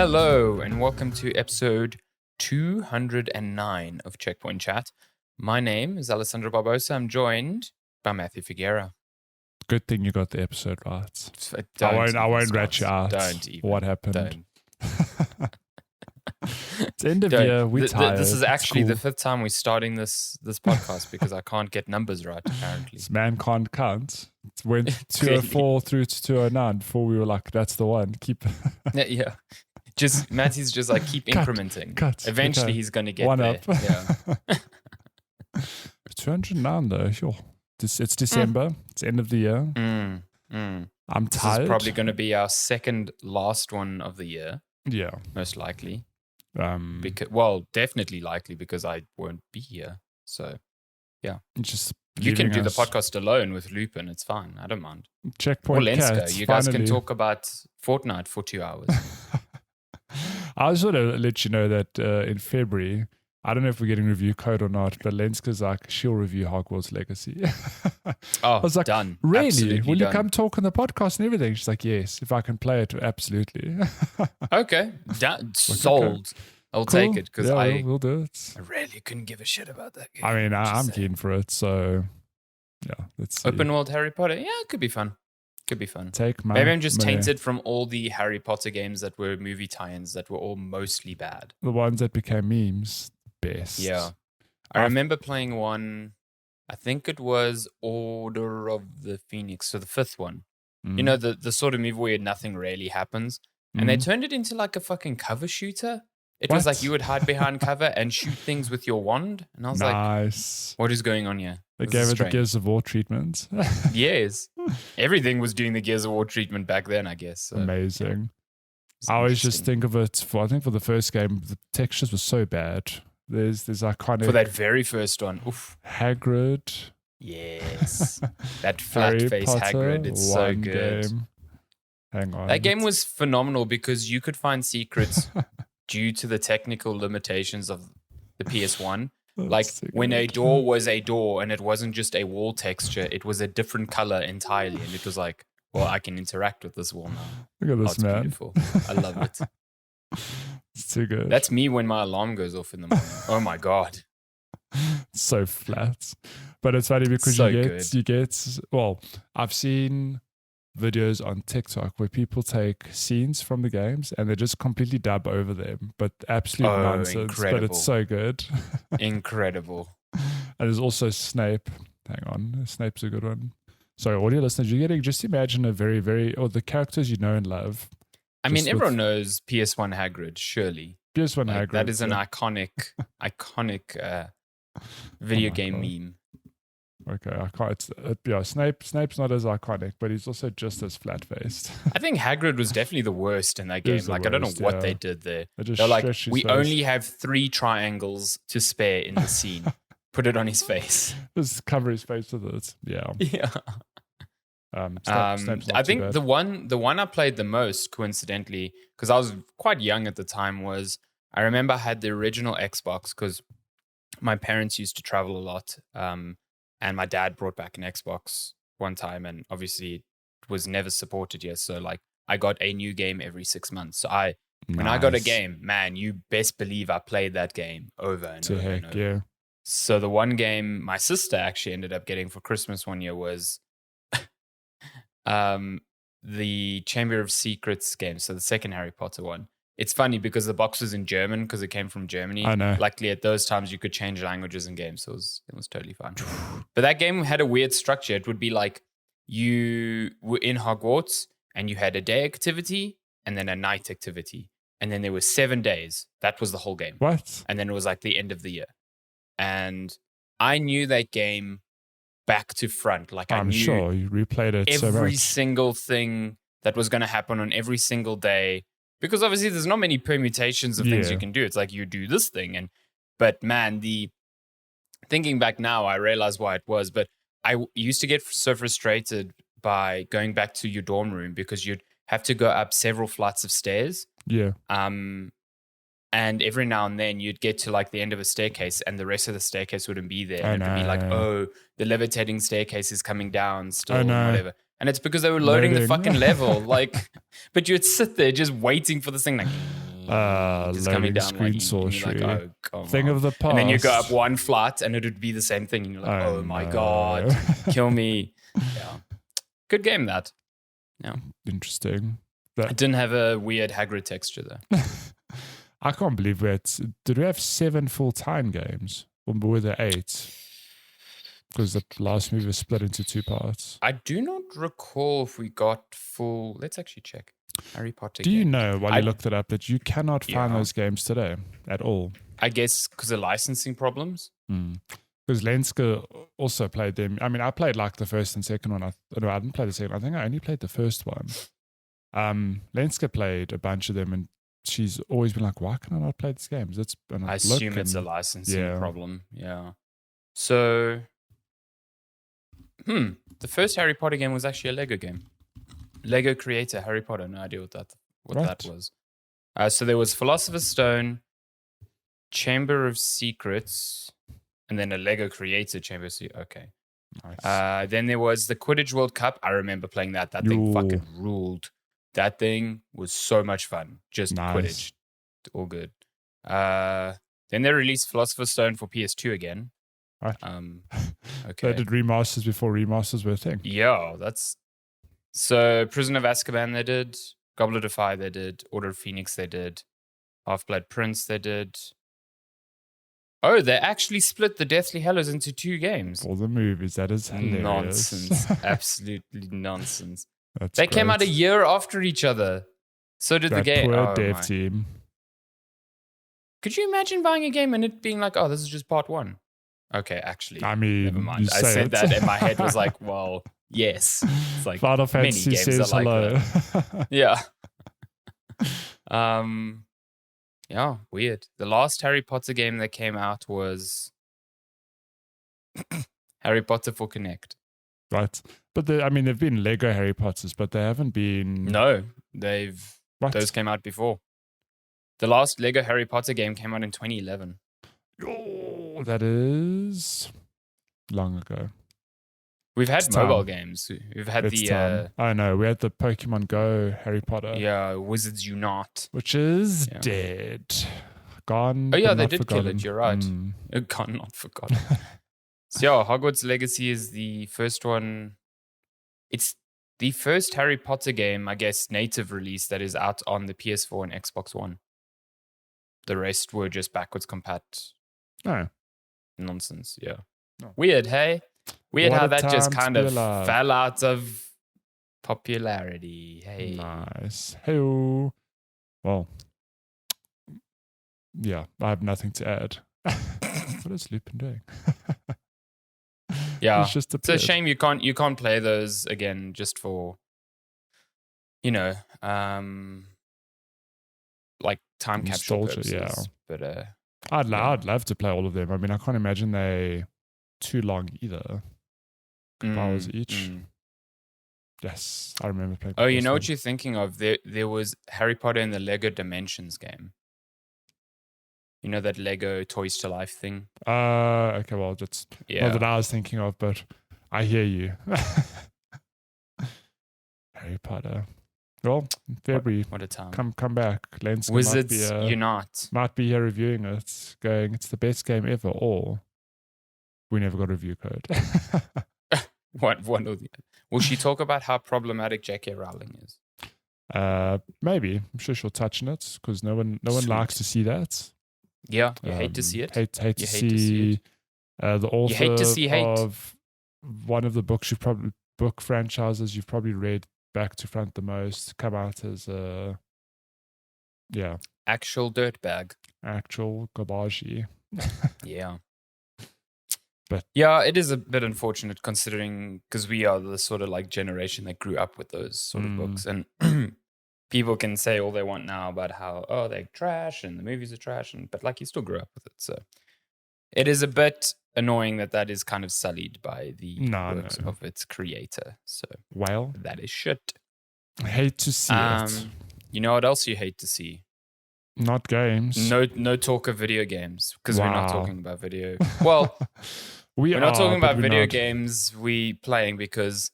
Hello, and welcome to episode 209 of Checkpoint Chat. My name is Alessandro Barbosa. I'm joined by Matthew Figuera. Good thing you got the episode right. I won't rat you out. Don't even. What happened? Don't. It's end of year. We're tired. This is actually the fifth time we're starting this podcast because I can't get numbers right, apparently. This man can't count. It went 204 through to 209 before we were like, that's the one. Keep. Yeah. Just Matty's just like keep incrementing. Eventually he's going to get one there. up. Yeah. 209 though. Sure. It's December. It's end of the year. I'm tired. This is probably going to be our second last one of the year. Yeah. Most likely. Definitely likely because I won't be here. So, yeah. Just you can do the podcast alone with Lupin. It's fine. I don't mind. Checkpoint Cats. You guys can talk about Fortnite for 2 hours. I just want to let you know that in February, I don't know if we're getting review code or not, but Lenska's like, she'll review Hogwarts Legacy. I was like, done. Really? Absolutely Will you done. come talk on the podcast and everything? She's like, yes, if I can play it, absolutely. Okay. Sold. Okay. I'll take it because we'll do it. I really couldn't give a shit about that game. I mean, I'm keen for it, so yeah, let's see. Open world Harry Potter. Yeah, it could be fun. Maybe I'm just tainted from all the Harry Potter games that were movie tie-ins that were all mostly bad. The ones that became memes, best. Yeah. I remember playing one, I think it was Order of the Phoenix, so the fifth one. You know, the sort of movie where nothing really happens. And they turned it into like a fucking cover shooter. It was like you would hide behind cover and shoot things with your wand. And I was like, what is going on here? They gave it the Gears of War treatment. Yes. Everything was doing the Gears of War treatment back then, I guess. So, amazing. I always just think of it for the first game, the textures were so bad. There's iconic. For that very first one. Oof. Hagrid. Yes. That flat face Hagrid. It's so good. Game. Hang on. That game was phenomenal because you could find secrets due to the technical limitations of the PS1. Like when a door was a door and it wasn't just a wall texture, it was a different color entirely. And it was like, well, I can interact with this wall now. Look at this, man. Beautiful. I love it. It's too good. That's me when my alarm goes off in the morning. Oh my God. It's so flat. But it's funny because you get, I've seen videos on TikTok where people take scenes from the games and they just completely dub over them, but absolute nonsense. Incredible. But it's so good. Incredible. And there's also Snape. Hang on, Snape's a good one. So, audio listeners, you're getting, just imagine a very, the characters you know and love. I mean, everyone knows PS1 Hagrid, surely. PS1 Hagrid. That is an iconic video game meme. Okay, I can't. Snape's not as iconic, but he's also just as flat-faced. I think Hagrid was definitely the worst in that game. Like, I don't know what they did there. They're like, we face. only have 3 triangles to spare in the scene. Put it on his face. Just cover his face with it. Yeah. Yeah. I think the one I played the most, coincidentally, because I was quite young at the time, was I remember I had the original Xbox because my parents used to travel a lot. And my dad brought back an Xbox one time, and obviously it was never supported yet. So like I got a new game every 6 months. So when I got a game, man, you best believe I played that game over and over and over. Yeah. So the one game my sister actually ended up getting for Christmas one year was the Chamber of Secrets game. So the second Harry Potter one. It's funny because the box was in German because it came from Germany. I know. Luckily, at those times, you could change languages in games, so it was totally fine. But that game had a weird structure. It would be like you were in Hogwarts and you had a day activity and then a night activity. And then there were 7 days. That was the whole game. What? And then it was like the end of the year. And I knew that game back to front. Like I'm sure you replayed it so much. Every single thing that was going to happen on every single day. Because obviously there's not many permutations of things you can do. It's like you do this thing. But man, thinking back now, I realize why it was. But I used to get so frustrated by going back to your dorm room because you'd have to go up several flights of stairs. Yeah. And every now and then you'd get to like the end of a staircase and the rest of the staircase wouldn't be there. And it'd be like, oh, the levitating staircase is coming down still, whatever. And it's because they were loading the fucking level. Like, but you'd sit there just waiting for this thing like, just coming loading down screen and you're like, sorcery. oh, come Thing on. of the past. And then you go up one flight and it would be the same thing. And you're like, oh my God, kill me. Yeah. Good game, that. Yeah. Interesting. It didn't have a weird Hagrid texture, though. I can't believe did we have 7 full-time games? Or were there 8? Because the last movie was split into 2 parts. I do not recall if we got full... Let's actually check. Harry Potter Do games. you know, while you looked it up, that you cannot find Yeah. those games today at all? I guess because of licensing problems. Because Lenska also played them. I mean, I played like the first and second one. No, I didn't play the second. I think I only played the first one. Lenska played a bunch of them, and she's always been like, why can I not play these games? I assume it's a licensing problem. Yeah. So, the first Harry Potter game was actually a Lego game. Lego creator Harry Potter. No idea what that was. So there was Philosopher's Stone, Chamber of Secrets, and then a Lego creator Chamber of Secrets. Okay. Nice. Then there was the Quidditch World Cup. I remember playing that. That thing fucking ruled. That thing was so much fun. Just nice. Quidditch. All good. Then they released Philosopher's Stone for PS2 again. Right. Okay. They did remasters before remasters were a thing. Yeah, that's... So, Prisoner of Azkaban they did. Goblet of Fire they did. Order of Phoenix they did. Half-Blood Prince they did. Oh, they actually split the Deathly Hallows into 2 games. All the movies. That is hilarious. Nonsense. Absolutely nonsense. They came out a year after each other. So did the game. Poor dev team. Could you imagine buying a game and it being like, oh, this is just part 1? Okay, actually. I mean, never mind. I said that and my head was like, well, yes. It's like Final Fantasy many games says are like hello. that. Yeah. Yeah, weird. The last Harry Potter game that came out was Harry Potter for Kinect. Right. But they've been Lego Harry Potters, but they haven't been... No, those came out before. The last Lego Harry Potter game came out in 2011. Oh, that is long ago. We've had mobile games. We've had I know. We had the Pokemon Go Harry Potter. Yeah, Wizards Unite. Which is dead. Gone. Oh, yeah, they not did forgotten. kill it. You're right. Gone, not forgotten. So, yeah, Hogwarts Legacy is the first one. It's the first Harry Potter game, I guess, native release that is out on the PS4 and Xbox One. The rest were just backwards compat. Oh. Nonsense, yeah. Oh. Weird, hey? Weird What how a that just time kind to of be alive. fell out of popularity. Hey. Nice. Hey-o. Well, yeah, I have nothing to add. What is Lupin doing? Yeah, He's just it's a shame you can't play those again just for, like time capsule purposes. Yeah. But I'd love to play all of them. I mean, I can't imagine they too long either. Hours each. Yes, I remember playing. Oh, you know what you're thinking of? There was Harry Potter in the Lego Dimensions game. You know that Lego Toys to Life thing? Okay, well, that's not that I was thinking of, but I hear you. Harry Potter. Well, February. What a time. Come back. Lenska Wizards Unite. Might be here reviewing it, going, it's the best game ever, or we never got a review code. One or the other. Will she talk about how problematic J.K. Rowling is? Maybe. I'm sure she'll touch on it, because no one likes to see that. Yeah, you hate to see it. Hate to see the author you hate to see hate. Of one of the book franchises you've probably read back to front the most come out as actual dirtbag. Actual garbage. Yeah. But yeah, it is a bit unfortunate considering because we are the sort of like generation that grew up with those sort of books, and people can say all they want now about how they're trash and the movies are trash, but like you still grew up with it, so it is a bit annoying that is kind of sullied by the works of its creator. So that is shit. I hate to see it. You know what else you hate to see? Not games. No talk of video games because we're not talking about video. Well, we're not talking about video games we playing because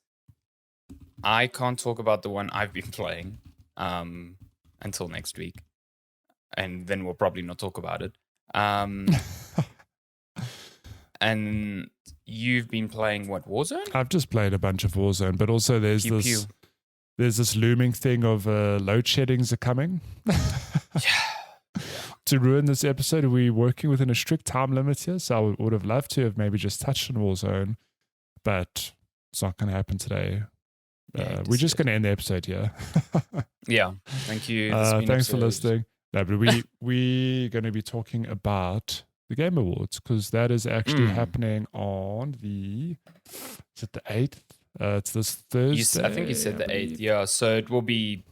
I can't talk about the one I've been playing until next week. and then we'll probably not talk about it. And you've been playing what, Warzone? I've just played a bunch of Warzone, but also there's this looming thing of load sheddings are coming. Yeah. To ruin this episode, we're working within a strict time limit here, so I would have loved to have maybe just touched on Warzone, but it's not going to happen today. We're just going to end the episode here. Yeah, thank you. Thanks for listening. No, but we're going to be talking about the Game Awards, because that is actually happening on the 8th? It's this Thursday. I think you said the 8th. Yeah, so it will be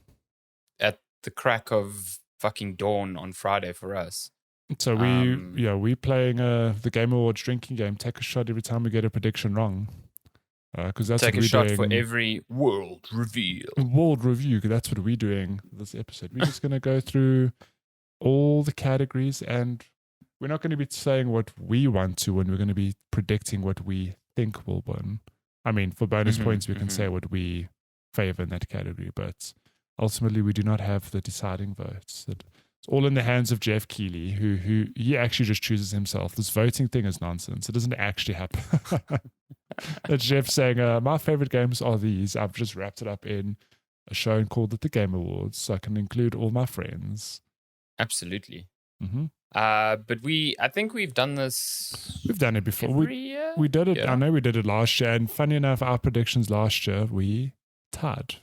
at the crack of fucking dawn on Friday for us. So we're playing the Game Awards drinking game. Take a shot every time we get a prediction wrong. Because that's take what a shot doing. For every world reveal. World review. That's what we're doing this episode. We're just going to go through all the categories, and we're not going to be saying what we want to win. We're going to be predicting what we think will win. I mean, for bonus points, we can say what we favor in that category, but ultimately, we do not have the deciding votes. It's all in the hands of Jeff Keighley, who he actually just chooses himself. This voting thing is nonsense. It doesn't actually happen. It's Jeff saying, my favorite games are these. I've just wrapped it up in a show and called it the Game Awards, so I can include all my friends. Absolutely. Mm-hmm. But I think we've done this. We've done it before. Every year? We did it. Yeah. I know we did it last year, and funny enough, our predictions last year we tied.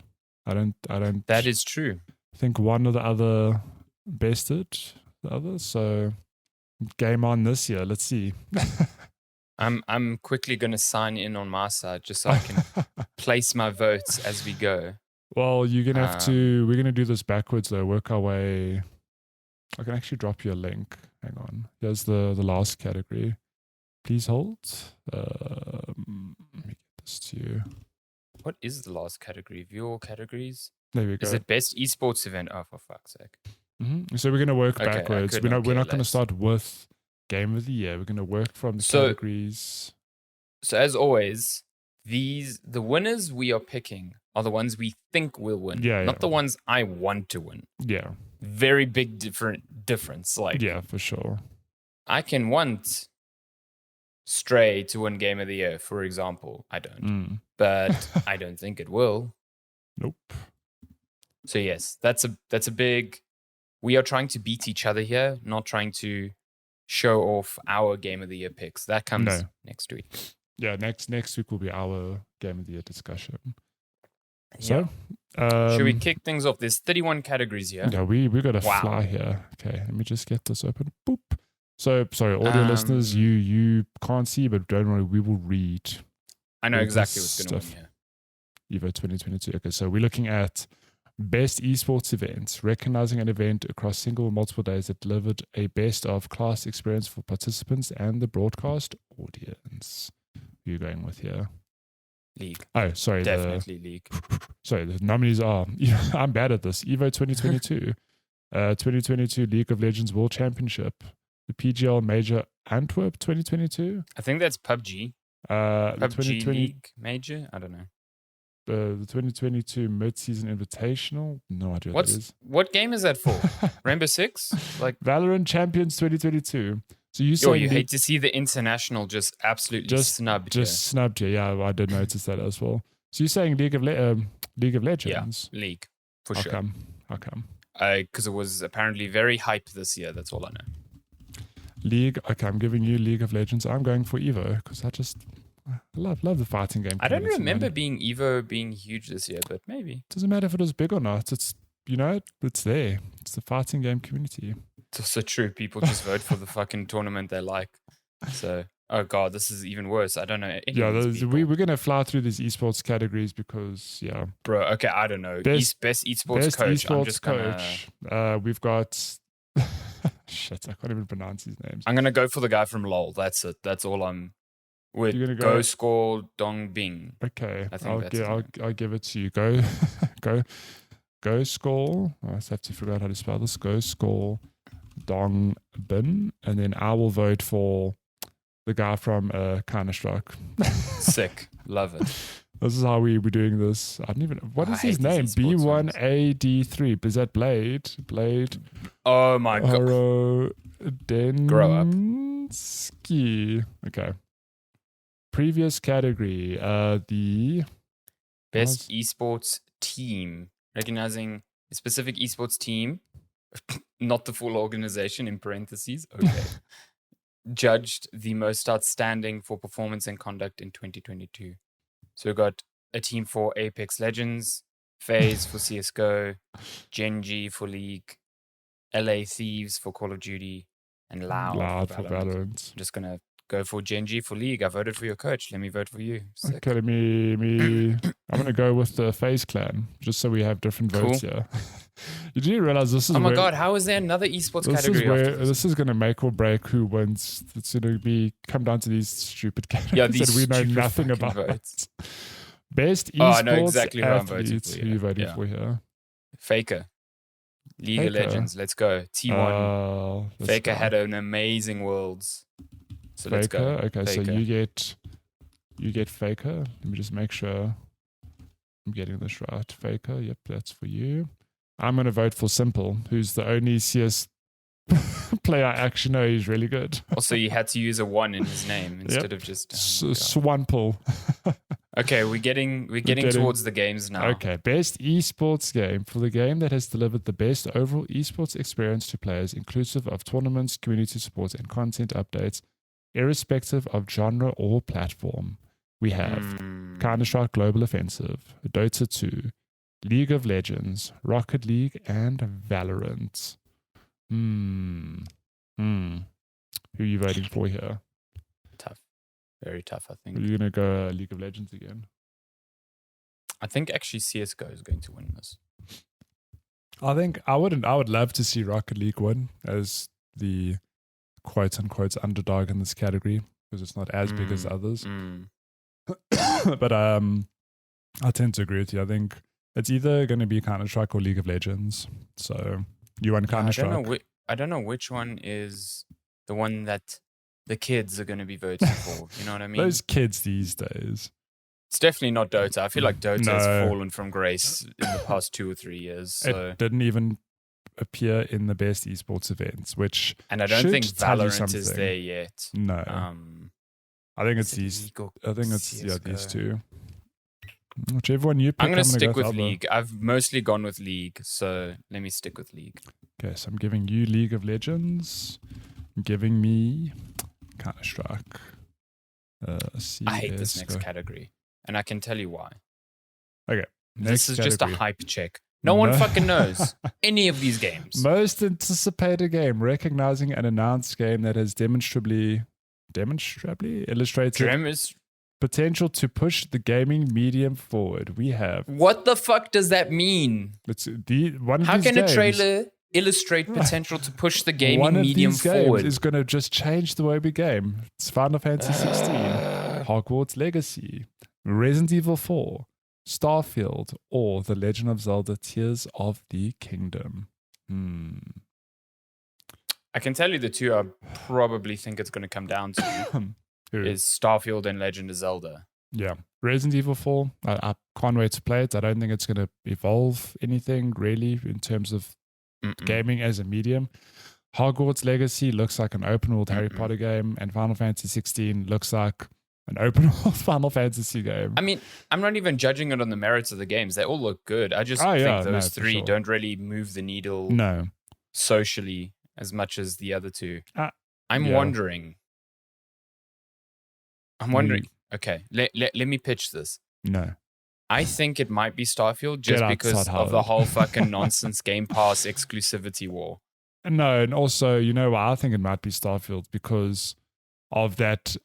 I don't. That is true. I think one or the other bested the other. So game on this year. Let's see. I'm quickly going to sign in on my side just so I can place my votes as we go. Well, you're gonna have to. We're gonna do this backwards though. Work our way. I can actually drop you a link. Hang on. Here's the last category. Please hold. Let me get this to you. What is the last category? View categories? There we go. Is it best esports event? Oh, for fuck's sake. Mm-hmm. So we're going to work backwards. We're not going to start with Game of the Year. We're going to work from the categories. So as always, the winners we are picking are the ones we think will win. Not the ones I want to win. Yeah. Very big difference. Like, yeah, for sure. I can want Stray to win Game of the Year, for example. I don't. But I don't think it will. Nope. So yes, that's a big. We are trying to beat each other here, not trying to show off our Game of the Year picks. That comes next week. Yeah, next week will be our Game of the Year discussion. So, should we kick things off? There's 31 categories here. Yeah, we got to fly here. Okay, let me just get this open. Boop. So, sorry, audio listeners, you can't see, but don't worry, we will read. I know exactly what's going to win here. Evo 2022. Okay, so we're looking at best esports events, recognizing an event across single or multiple days that delivered a best of class experience for participants and the broadcast audience. Who are you going with here? League. Oh, sorry. Definitely League. Sorry, the nominees are, I'm bad at this. Evo 2022, 2022 League of Legends World Championship, the PGL Major Antwerp 2022. I think that's PUBG. PUBG League Major? I don't know. The 2022 Mid-Season Invitational. No idea what that is. What game is that for? Rainbow Six? Like Valorant Champions 2022. So you hate to see the international just absolutely snubbed. Snubbed here. Yeah, I did notice that as well. So you're saying League of Legends? Yeah, League for How sure. How come? Because it was apparently very hype this year. That's all I know. League. Okay, I'm giving you League of Legends. I'm going for Evo because I love the fighting game. I don't remember Evo being huge this year, but maybe. It doesn't matter if it was big or not. It's it's there. It's the fighting game community. It's also true. People just vote for the fucking tournament they like. So, oh god, this is even worse. I don't know. We're gonna fly through these esports categories because bro. Okay, I don't know. Best esports coach. Esports I'm just coach. We've got. Shit, I can't even pronounce his names. I'm gonna go for the guy from LOL. That's it. That's all I'm. With Go Score Dong Bing. Okay, I think I'll give it to you. Go Score. I have to figure out how to spell this. Go Score Dong Bin, and then I will vote for the guy from Counter-Strike. Sick, love it. This is how we're doing this. I don't even. What is his name? B1AD3. Is that Blade? Oh my god. Grow up. Ski. Okay. Previous category. The best esports team. Recognizing a specific esports team, not the full organization in parentheses. Okay. Judged the most outstanding for performance and conduct in 2022. So we got a team for Apex Legends, FaZe for CSGO, Gen.G for League, LA Thieves for Call of Duty, and Loud for Valorant. I'm just going to go for Gen.G for League. I voted for your coach. Let me vote for you. Sick. Okay, I'm going to go with the FaZe clan, just so we have different votes here. You do realize this is oh my god, how is there another esports category? This is going to make or break who wins. It's going to come down to these stupid categories yeah, these that we know nothing about. Votes. Best esports I know exactly who I'm voting for. Who you voting for here? Faker. League of Legends. Let's go. T1. Faker had an amazing Worlds. So let's go. Okay, Faker. So you get Faker. Let me just make sure I'm getting this right. Faker, yep, that's for you. I'm going to vote for Simple, who's the only CS player I actually know he's really good. Also, you had to use a 1 in his name instead of just Swample. Okay, we're getting towards the games now. Okay, best esports game for the game that has delivered the best overall esports experience to players, inclusive of tournaments, community support, and content updates, irrespective of genre or platform. We have Counter-Strike Global Offensive, Dota 2, League of Legends, Rocket League, and Valorant. Who are you voting for here? Tough. Very tough, I think. Are you going to go League of Legends again? I think actually CSGO is going to win this. I think I would love to see Rocket League win as the quote-unquote underdog in this category because it's not as big as others. But I tend to agree with you. I think it's either going to be Counter-Strike or League of Legends. So you want Counter-Strike? I don't know which one is the one that the kids are going to be voting for. You know what I mean? Those kids these days. It's definitely not Dota. I feel like Dota has fallen from grace in the past 2 or 3 years. So. It didn't even appear in the best esports events, and I don't think Valorant is there yet. No. I think it's these. I think it's these two. Whichever one you pick, I'm going to stick with League. I've mostly gone with League, so let me stick with League. Okay, so I'm giving you League of Legends. I'm giving me Counter-Strike. I hate this next category, and I can tell you why. Okay, this is just a hype check. No one fucking knows any of these games. Most anticipated game, recognizing an announced game that has demonstrably illustrated potential to push the gaming medium forward. We have. What the fuck does that mean? How can a trailer illustrate potential to push the gaming medium forward? One of these games is going to just change the way we game. It's Final Fantasy 16, Hogwarts Legacy, Resident Evil 4, Starfield, or The Legend of Zelda Tears of the Kingdom. I can tell you the two I probably think it's going to come down to is Starfield and Legend of Zelda. Yeah. Resident Evil 4, I can't wait to play it. I don't think it's going to evolve anything really in terms of gaming as a medium. Hogwarts Legacy looks like an open world Harry Potter game, and Final Fantasy 16 looks like an open world Final Fantasy game. I mean, I'm not even judging it on the merits of the games. They all look good. I just think those three don't really move the needle socially as much as the other two. I'm wondering. Okay, let me pitch this. No. I think it might be Starfield just because of the whole fucking nonsense Game Pass exclusivity war. No, and also, you know why I think it might be Starfield? Because of that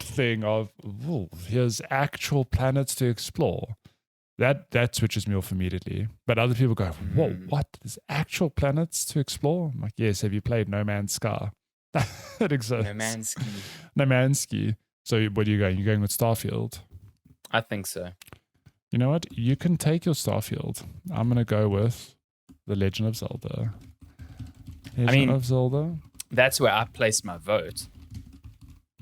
thing of, here's actual planets to explore. That switches me off immediately. But other people go, whoa, what? There's actual planets to explore? I'm like, yes, have you played No Man's Sky? That exists. No Man's Sky. So what are you going? You're going with Starfield? I think so. You know what? You can take your Starfield. I'm going to go with The Legend of Zelda. Legend of Zelda. That's where I placed my vote.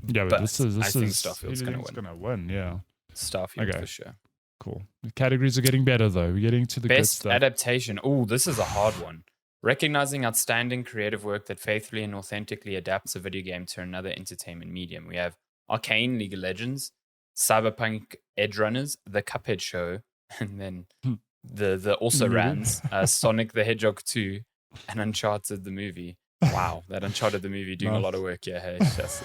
Yeah, but this is I think Starfield's going to win. Yeah. Starfield for sure. Cool. The categories are getting better though. We're getting to the best good stuff. Adaptation. Oh, this is a hard one. Recognizing outstanding creative work that faithfully and authentically adapts a video game to another entertainment medium. We have Arcane, League of Legends, Cyberpunk, Edgerunners, The Cuphead Show, and then the also rans, Sonic the Hedgehog 2, and Uncharted the movie. Wow, that Uncharted the movie doing a lot of work here. Hey, this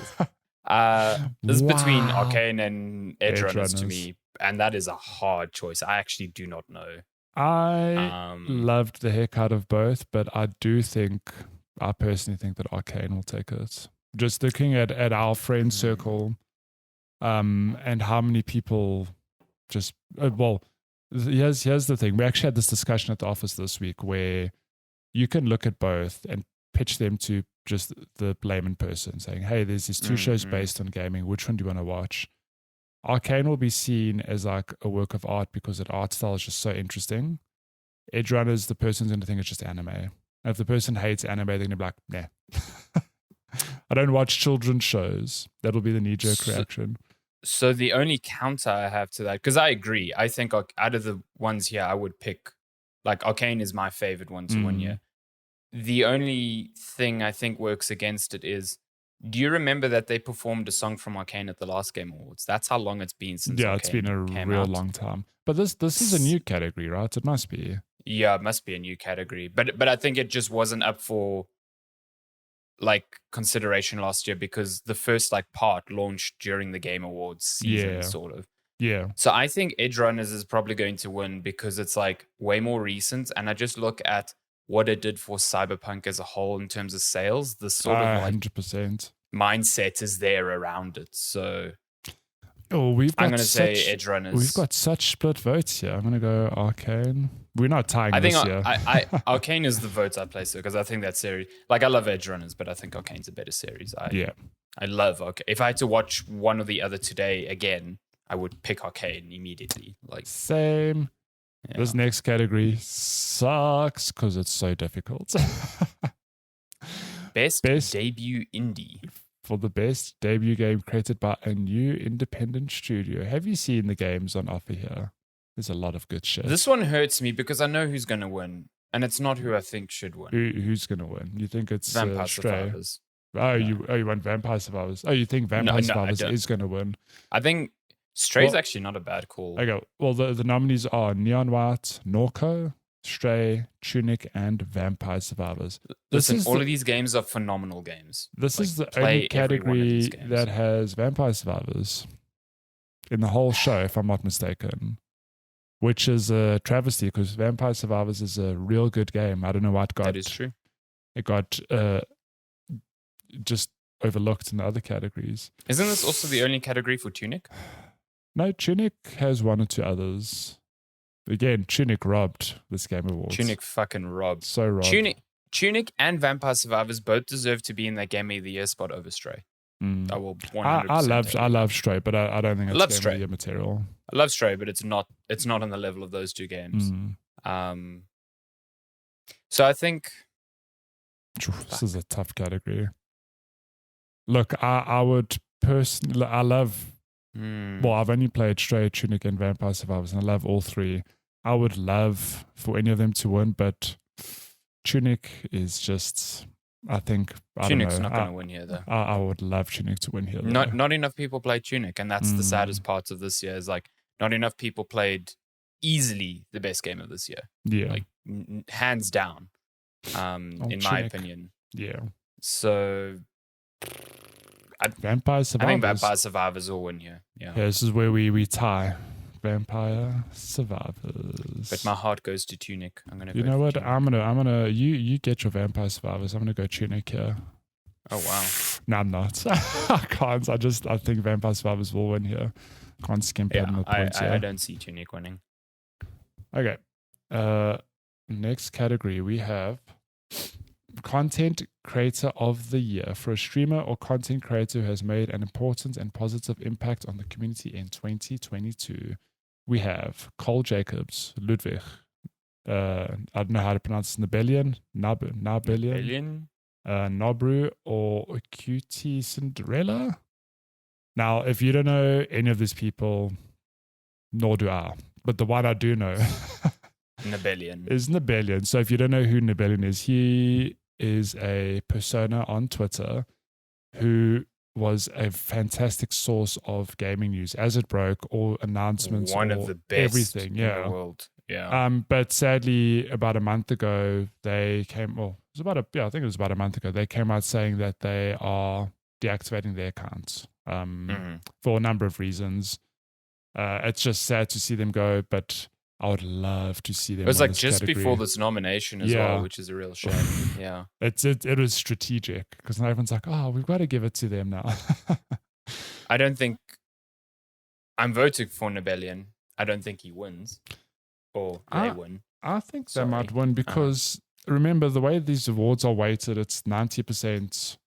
is between Arcane and Edgerunners to me, and that is a hard choice. I actually do not know. I loved the heck out of both, but I personally think that Arcane will take it. Just looking at our friend circle, and how many people just here's the thing. We actually had this discussion at the office this week where you can look at both and pitch them to just the layman person, saying, "Hey, there's these two shows based on gaming. Which one do you want to watch?" Arcane will be seen as like a work of art because the art style is just so interesting. Edgerunners, the person's going to think it's just anime. And if the person hates anime, they're going to be like, nah. I don't watch children's shows. That'll be the knee-jerk reaction. So the only counter I have to that, because I agree, I think out of the ones here, I would pick, like Arcane is my favorite one to win here. The only thing I think works against it is, do you remember that they performed a song from Arcane at the last Game Awards? That's how long it's been since Arcane it's been a real long time. But this is a new category, right? It must be. Yeah, it must be a new category. But I think it just wasn't up for like consideration last year because the first like part launched during the Game Awards season, sort of. Yeah. So I think Edgerunners is probably going to win because it's like way more recent, and I just look at what it did for Cyberpunk as a whole in terms of sales. The sort of like 100% mindset is there around it. So I'm going to say Edgerunners. We've got such split votes here. I'm going to go Arcane. We're not tying this year. Arcane is the votes I place because I think that series, like I love Edgerunners, but I think Arcane's a better series. I love Arcane. If I had to watch one or the other today again, I would pick Arcane immediately. Like same. Yeah. This next category sucks because it's so difficult. Best debut indie. For the best debut game created by a new independent studio. Have you seen the games on offer here? There's a lot of good shit. This one hurts me because I know who's going to win, and it's not who I think should win. Who's going to win? You think it's Vampire Stray? Survivors. Oh, no. you want Vampire Survivors? Oh, you think Vampire Survivors is going to win? I think Stray's actually not a bad call. Okay, well, the nominees are Neon White, Norco, Stray, Tunic, and Vampire Survivors. Listen, all of these games are phenomenal games. This is the only category that has Vampire Survivors in the whole show, if I'm not mistaken, which is a travesty because Vampire Survivors is a real good game. I don't know why it got... That is true. It got just overlooked in the other categories. Isn't this also the only category for Tunic? No, Tunic has one or two others. Again, Tunic robbed this Game Awards. Tunic fucking robbed. So robbed. Tunic and Vampire Survivors both deserve to be in that Game of the Year spot over Stray. I will 100%. I love Stray, but I don't think it's Game of the Year material. I love Stray, but it's not on the level of those two games. So I think this is a tough category. Look, I would personally, I love. Well, I've only played Stray, Tunic, and Vampire Survivors, and I love all three. I would love for any of them to win, but Tunic is just, I think, Tunic's not going to win here, though. I would love Tunic to win here. Not enough people play Tunic, and that's the saddest part of this year. Is like not enough people played easily the best game of this year. Yeah, like hands down, in my opinion. Yeah. So. Vampire Survivors. I think Vampire Survivors will win here. Yeah, this is where we tie. Vampire Survivors. But my heart goes to Tunic. I'm gonna. You know what? Tunic. I'm gonna. You get your Vampire Survivors. I'm gonna go Tunic here. Oh wow. No, I'm not. I can't. I think Vampire Survivors will win here. Can't skimp out on the points here. I don't see Tunic winning. Okay. Next category we have. Content Creator of the Year for a streamer or content creator who has made an important and positive impact on the community in 2022. We have Cole Jacobs, Ludwig, I don't know how to pronounce Nabellion, Nobru, or Cutie Cinderella. Now, if you don't know any of these people, nor do I, but the one I do know Nebelian. Is Nebelian. So if you don't know who Nebelian is, he is a persona on Twitter who was a fantastic source of gaming news as it broke, all announcements, one of the best everything, in the world. Yeah. But sadly, about a month ago, I think it was about a month ago, they came out saying that they are deactivating their accounts for a number of reasons. It's just sad to see them go, but I would love to see them. It was in like this just category. before this nomination as well, which is a real shame. Yeah. It was strategic because now everyone's like, oh, we've got to give it to them now. I don't think I'm voting for Nebelian. I don't think he wins or they win. I think they might win because remember the way these awards are weighted, it's 90%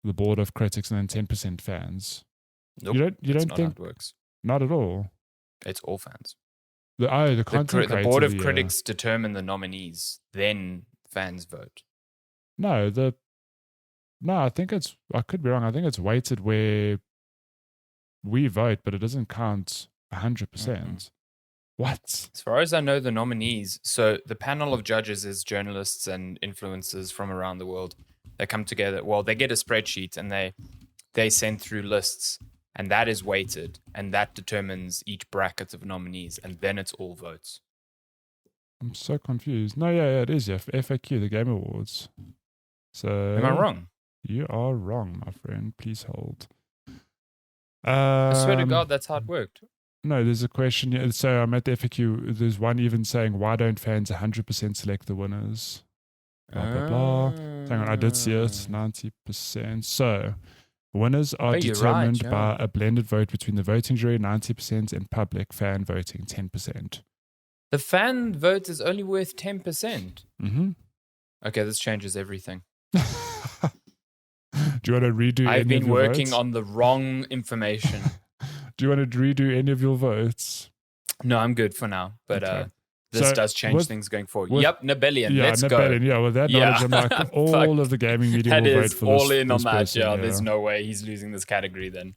the board of critics and then 10% fans. Nope, you don't not think how it works. Not at all. It's all fans. The board of critics determine the nominees, then fans vote. No, I think I could be wrong. I think it's weighted where we vote, but it doesn't count 100%. What? As far as I know, the nominees, so the panel of judges is journalists and influencers from around the world. They come together. Well, they get a spreadsheet and they send through lists, and that is weighted, and that determines each bracket of nominees, and then it's all votes. I'm so confused. No, yeah, it is. Yeah, FAQ, the Game Awards. So am I wrong? You are wrong, my friend. Please hold. I swear to God, that's how it worked. No, there's a question. So I'm at the FAQ. There's one even saying, why don't fans 100% select the winners? Blah, blah, blah. Hang on, I did see it. 90%. So winners are determined by a blended vote between the voting jury, 90%, and public fan voting, 10%. The fan vote is only worth 10%? Mm-hmm. Okay, this changes everything. Do you want to redo I've been working votes? on the wrong information. Do you want to redo any of your votes? No, I'm good for now. But okay. this does change things going forward. Yep, Nebelian. Yeah, let's Nebelian, go. Yeah, with that knowledge, I'm like, all of the gaming media will vote for all this. in on that. Person, yeah, there's no way he's losing this category then.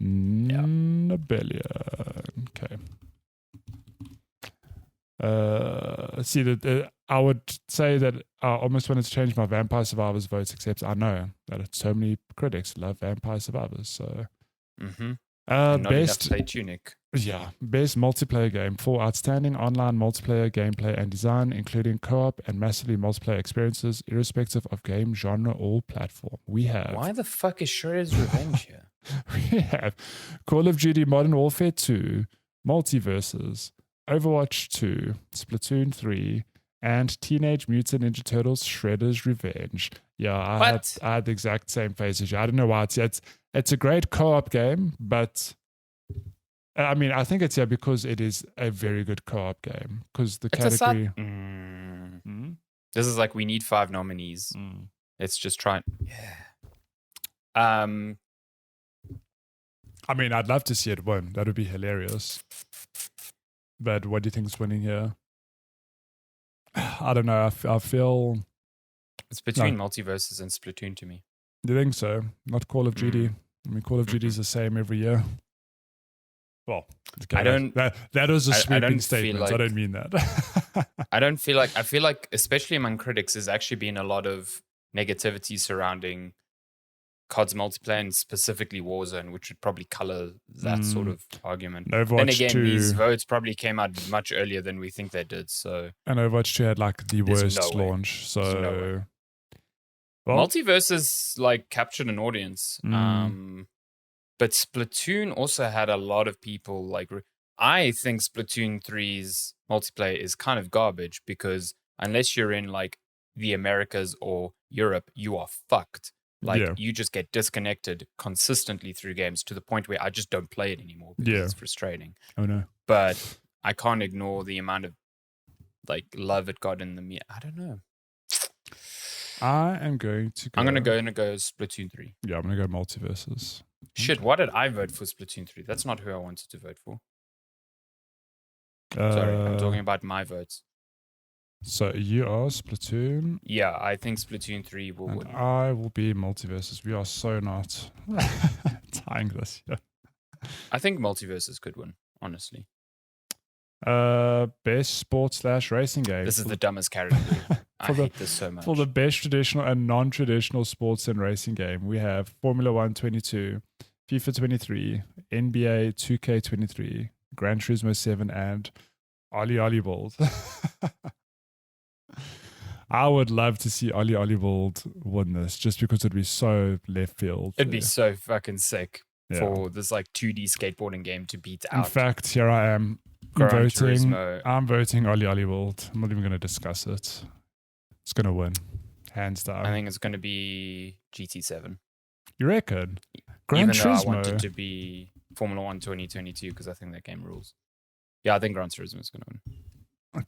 Nebelian. Okay. See that I would say that I almost wanted to change my Vampire Survivors votes, except I know that so many critics love Vampire Survivors. So, not best enough play Tunic. Yeah, best multiplayer game for outstanding online multiplayer gameplay and design, including co-op and massively multiplayer experiences, irrespective of game genre or platform. We have. Why the fuck is Shredder's Revenge here? We have Call of Duty Modern Warfare 2, Multiverses, Overwatch 2, Splatoon 3, and Teenage Mutant Ninja Turtles Shredder's Revenge. Yeah, I had the exact same face as you. I don't know why it's a great co-op game, but I mean, I think it's because it is a very good co-op game. Because the category. This is like we need 5 nominees. Let's just try. I mean, I'd love to see it win. That would be hilarious. But what do you think is winning here? I don't know. I feel it's between Multiverses and Splatoon to me. You think so? Not Call of Duty. I mean, Call of Duty is the same every year. Well, okay, I don't. That was a sweeping statement. Like, I don't mean that. I feel like, especially among critics, there's actually been a lot of negativity surrounding COD's multiplayer and specifically Warzone, which would probably color that sort of argument. Overwatch then again, 2, these votes probably came out much earlier than we think they did. So, and Overwatch 2 had like the worst launch. So, Multiverses like captured an audience. But Splatoon also had a lot of people like. I think Splatoon 3's multiplayer is kind of garbage because unless you're in like the Americas or Europe, you are fucked. Like you just get disconnected consistently through games to the point where I just don't play it anymore because it's frustrating. Oh no! But I can't ignore the amount of like love it got in the. I don't know. I'm going to go Splatoon 3. Yeah, I'm going to go Multiverses. Shit, why did I vote for Splatoon 3? That's not who I wanted to vote for. Sorry, I'm talking about my votes. So you are Splatoon? Yeah, I think Splatoon 3 will win. I will be Multiverses. We are so not tying this. Yeah. I think Multiverses could win, honestly. Best sports/racing game. This is the dumbest category. I hate this so much. For the best traditional and non-traditional sports and racing game, we have Formula 1 22, FIFA 23, NBA 2K23, Gran Turismo 7, and Ollie Bald. I would love to see Ollie Bald win this just because it'd be so left field. It'd be so fucking sick for this like 2D skateboarding game to beat out. In fact, here I am voting. I'm voting Ollie Bald. I'm not even going to discuss it. It's going to win. Hands down. I think it's going to be GT7. You reckon? Gran Even though Turismo. I want it to be Formula 1 2022 because I think that game rules. Yeah, I think Gran Turismo is going to win.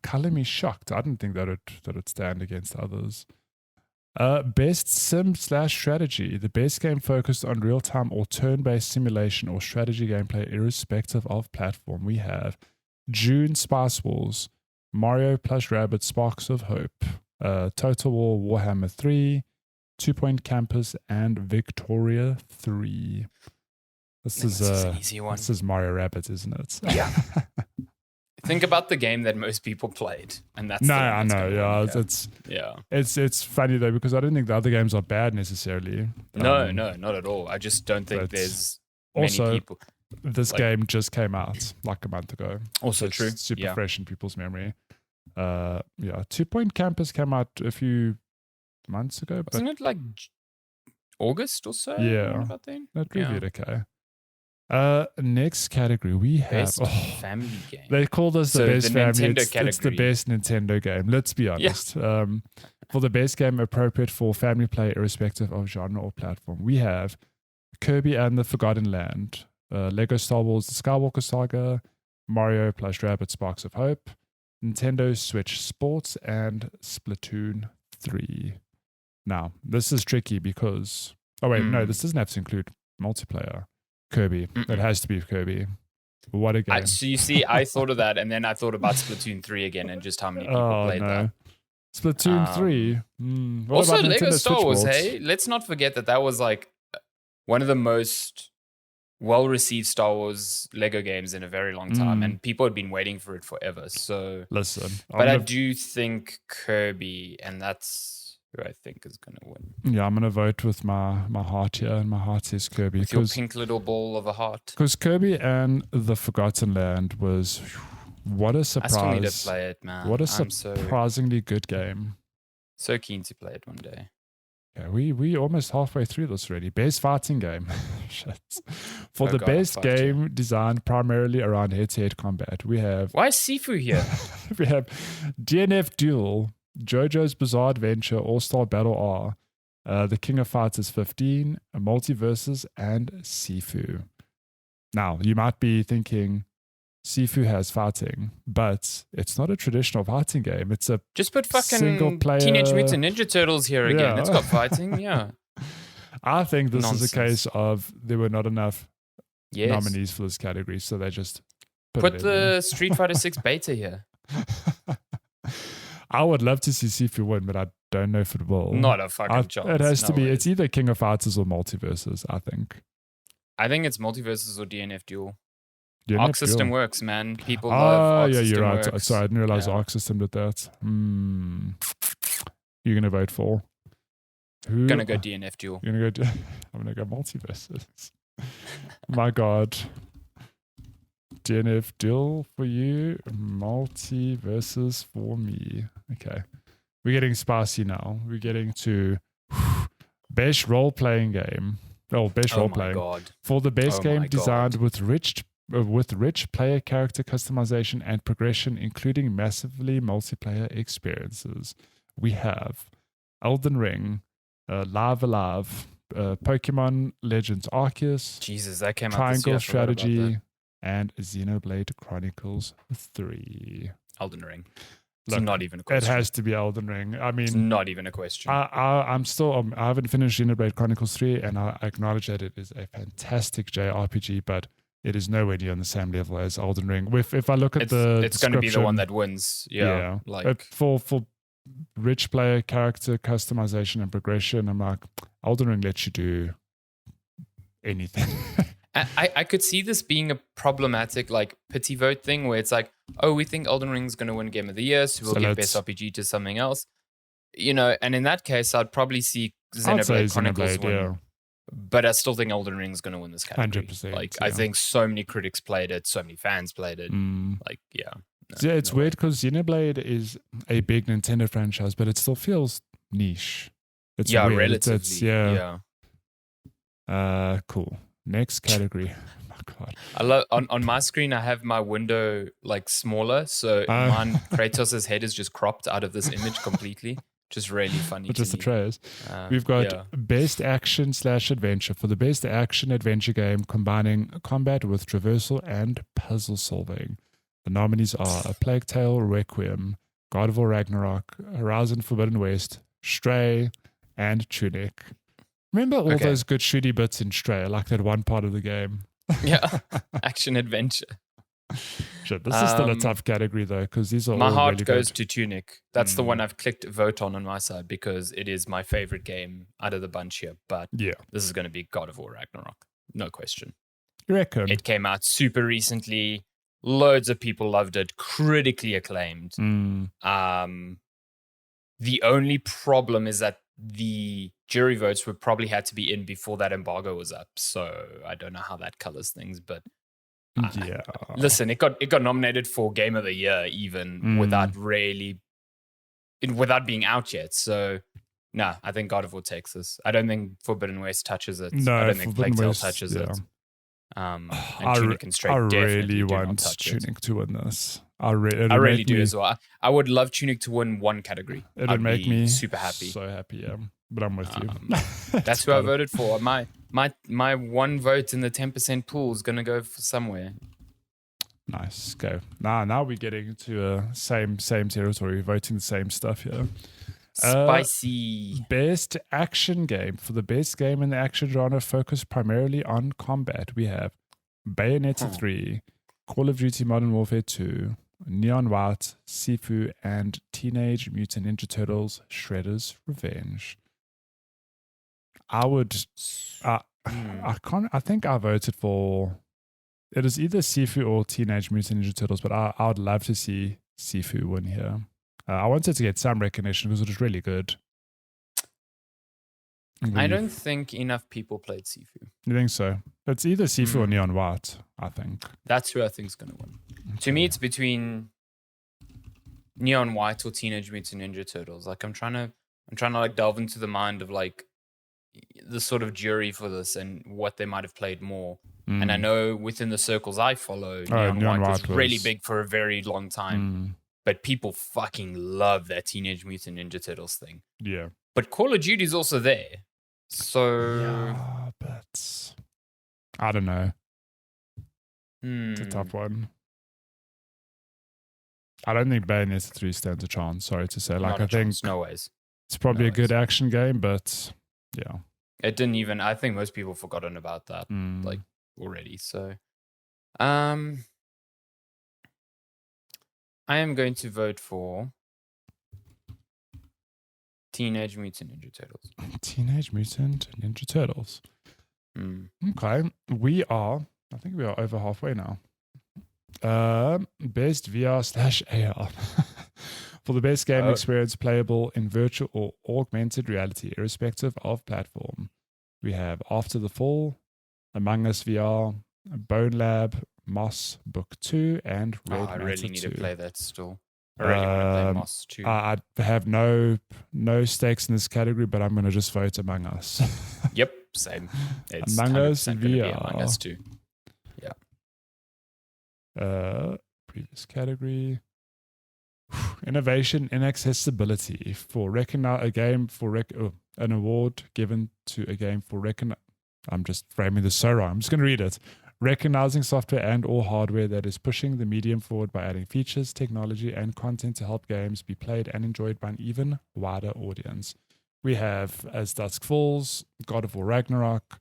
Color me shocked. I didn't think that it'd stand against others. Best sim/strategy. The best game focused on real-time or turn-based simulation or strategy gameplay irrespective of platform. We have June Spice Wars, Mario + Rabbids Sparks of Hope, Total War Warhammer 3, 2 Point Campus, and Victoria 3. This is an easy one. This is Mario Rabbids, isn't it? Yeah. Think about the game that most people played, and that's I know. Yeah, it's funny though because I don't think the other games are bad necessarily. No, not at all. I just don't think there's many people. This game just came out like a month ago. Also true. Super fresh in people's memory. 2 Point Campus came out a few months ago. Wasn't it like August or so? Yeah. About then? That reviewed okay. Next category we have best family game. They called us the best family. It's the best Nintendo game. Let's be honest. Yeah. For the best game appropriate for family play, irrespective of genre or platform, we have Kirby and the Forgotten Land, Lego Star Wars: The Skywalker Saga, Mario + Rabbids Sparks of Hope, Nintendo Switch Sports, and Splatoon 3. Now, this is tricky because this doesn't have to include multiplayer. Kirby. It has to be Kirby. What a game. So you see, I thought of that, and then I thought about Splatoon 3 again and just how many people played that. Splatoon 3. Also, Lego Star Wars, hey? Let's not forget that was like one of the most well-received Star Wars Lego games in a very long time, and people had been waiting for it forever. So, listen. But I do think Kirby, and that's who I think is going to win. Yeah, I'm going to vote with my heart here, and my heart says Kirby. With your pink little ball of a heart. Because Kirby and the Forgotten Land was, what a surprise. I still need to play it, man. What a surprisingly good game. So keen to play it one day. Yeah, we almost halfway through this already. Best fighting game. For the best game designed primarily around head-to-head combat, we have... Why is Sifu here? We have DNF Duel, JoJo's Bizarre Adventure, All-Star Battle R, The King of Fighters 15, Multiverses, and Sifu. Now, you might be thinking, Sifu has fighting, but it's not a traditional fighting game. It's a just put fucking single-player... Teenage Mutant Ninja Turtles here again. It's got fighting, yeah. I think this is a case of there were not enough nominees for this category, so they just put the Street Fighter 6 beta here. I would love to see Sifu win, but I don't know if it will. Not a fucking chance. It has to be. It's either King of Fighters or Multiverses, I think. I think it's Multiverses or DNF Duel. Arc System works, man. People love Arc System. You're right. Works. Sorry, I didn't realize Arc System did that. You're going to vote for? Who? Going to go DNF Duel. I'm going to go Multiverses. My God. DNF Duel for you, Multiverses for me. Okay. We're getting spicy now. We're getting to best role-playing game. Best role-playing. God. For the best game designed with rich player character customization and progression, including massively multiplayer experiences, we have Elden Ring, Live Alive, Pokemon Legends Arceus, Jesus, that came out Triangle Strategy, and Xenoblade Chronicles 3. Elden Ring. It's not even a question. It has to be Elden Ring. I mean, it's not even a question. I haven't finished Xenoblade Chronicles 3, and I acknowledge that it is a fantastic JRPG, but it is nowhere near on the same level as Elden Ring. If I look at it's going to be the one that wins. Yeah. Like for rich player character customization and progression, I'm like, Elden Ring lets you do anything. I could see this being a problematic like pity vote thing where it's like, oh, we think Elden Ring is going to win Game of the Year, so we'll give Best RPG to something else. And in that case, I'd probably see Xenoblade Chronicles win. Yeah. But I still think Elden Ring is going to win this category. 100%. I think so many critics played it, so many fans played it. It's weird because Xenoblade is a big Nintendo franchise, but it still feels niche. It's weird. Relatively. Cool. Next category. Oh my God. I love on my screen. I have my window smaller, so mine Kratos' head is just cropped out of this image completely. Just really funny. Just the trailers. We've got Best Action / Adventure. For the Best Action Adventure game combining combat with traversal and puzzle solving, the nominees are A Plague Tale: Requiem, God of War Ragnarok, Horizon Forbidden West, Stray, and Tunic. Remember all those good shooty bits in Stray, like that one part of the game? Yeah, action adventure. Shit, this is still a tough category though, because these are my all heart really goes good. to Tunic. That's the one I've clicked vote on my side because it is my favorite game out of the bunch here. But this is going to be God of War Ragnarok, no question. You reckon? It came out super recently. Loads of people loved it. Critically acclaimed. The only problem is that the jury votes would probably had to be in before that embargo was up. So I don't know how that colors things, but listen, it got nominated for Game of the Year even without being out yet. So no, I think God of War takes this. I don't think Forbidden West touches it. No, I don't think Plague Tale West, touches it. And I Tunic and Stray really want Tunic to win this. I really do as well. I would love Tunic to win one category. It'd make me super happy. So happy, yeah. But I'm with you. That's who I voted for. My one vote in the 10% pool is going to go for somewhere. Nice. Go. Now we're getting to same territory, voting the same stuff here. Spicy. Best action game. For the best game in the action genre focused primarily on combat, we have Bayonetta 3, Call of Duty Modern Warfare 2, Neon White, Sifu, and Teenage Mutant Ninja Turtles Shredder's Revenge. I think I voted for, it is either Sifu or Teenage Mutant Ninja Turtles, but I would love to see Sifu win here. I wanted to get some recognition because it was really good. I don't think enough people played Sifu. You think so? It's either Sifu or Neon White, I think. That's who I think is going to win. Okay. To me, it's between Neon White or Teenage Mutant Ninja Turtles. I'm trying to delve into the mind of the sort of jury for this and what they might have played more. And I know within the circles I follow, Neon White was really big for a very long time. But people fucking love that Teenage Mutant Ninja Turtles thing. Yeah. But Call of Duty is also there. So... Yeah, but... I don't know. It's a tough one. I don't think Bayonetta 3 stands a chance, sorry to say. I think... No ways. It's probably a good action game, but... Yeah. It didn't even... I think most people forgotten about that, already. So... I am going to vote for Teenage Mutant Ninja Turtles. Teenage Mutant Ninja Turtles. Okay. I think we are over halfway now. Best VR/AR. For the best game experience playable in virtual or augmented reality, irrespective of platform, we have After the Fall, Among Us VR, Bone Lab, Moss Book 2, and Red Matter 2. I really need to play that still. I really want to play Moss 2. I have no stakes in this category, but I'm going to just vote Among Us. Yep, same. It's Among Us VR. Among Us 2. Yeah. Previous category. Innovation in accessibility for a game for an award given to a game for I'm just framing this so wrong. I'm just going to read it. Recognizing software and or hardware that is pushing the medium forward by adding features, technology, and content to help games be played and enjoyed by an even wider audience. We have As Dusk Falls, God of War Ragnarok,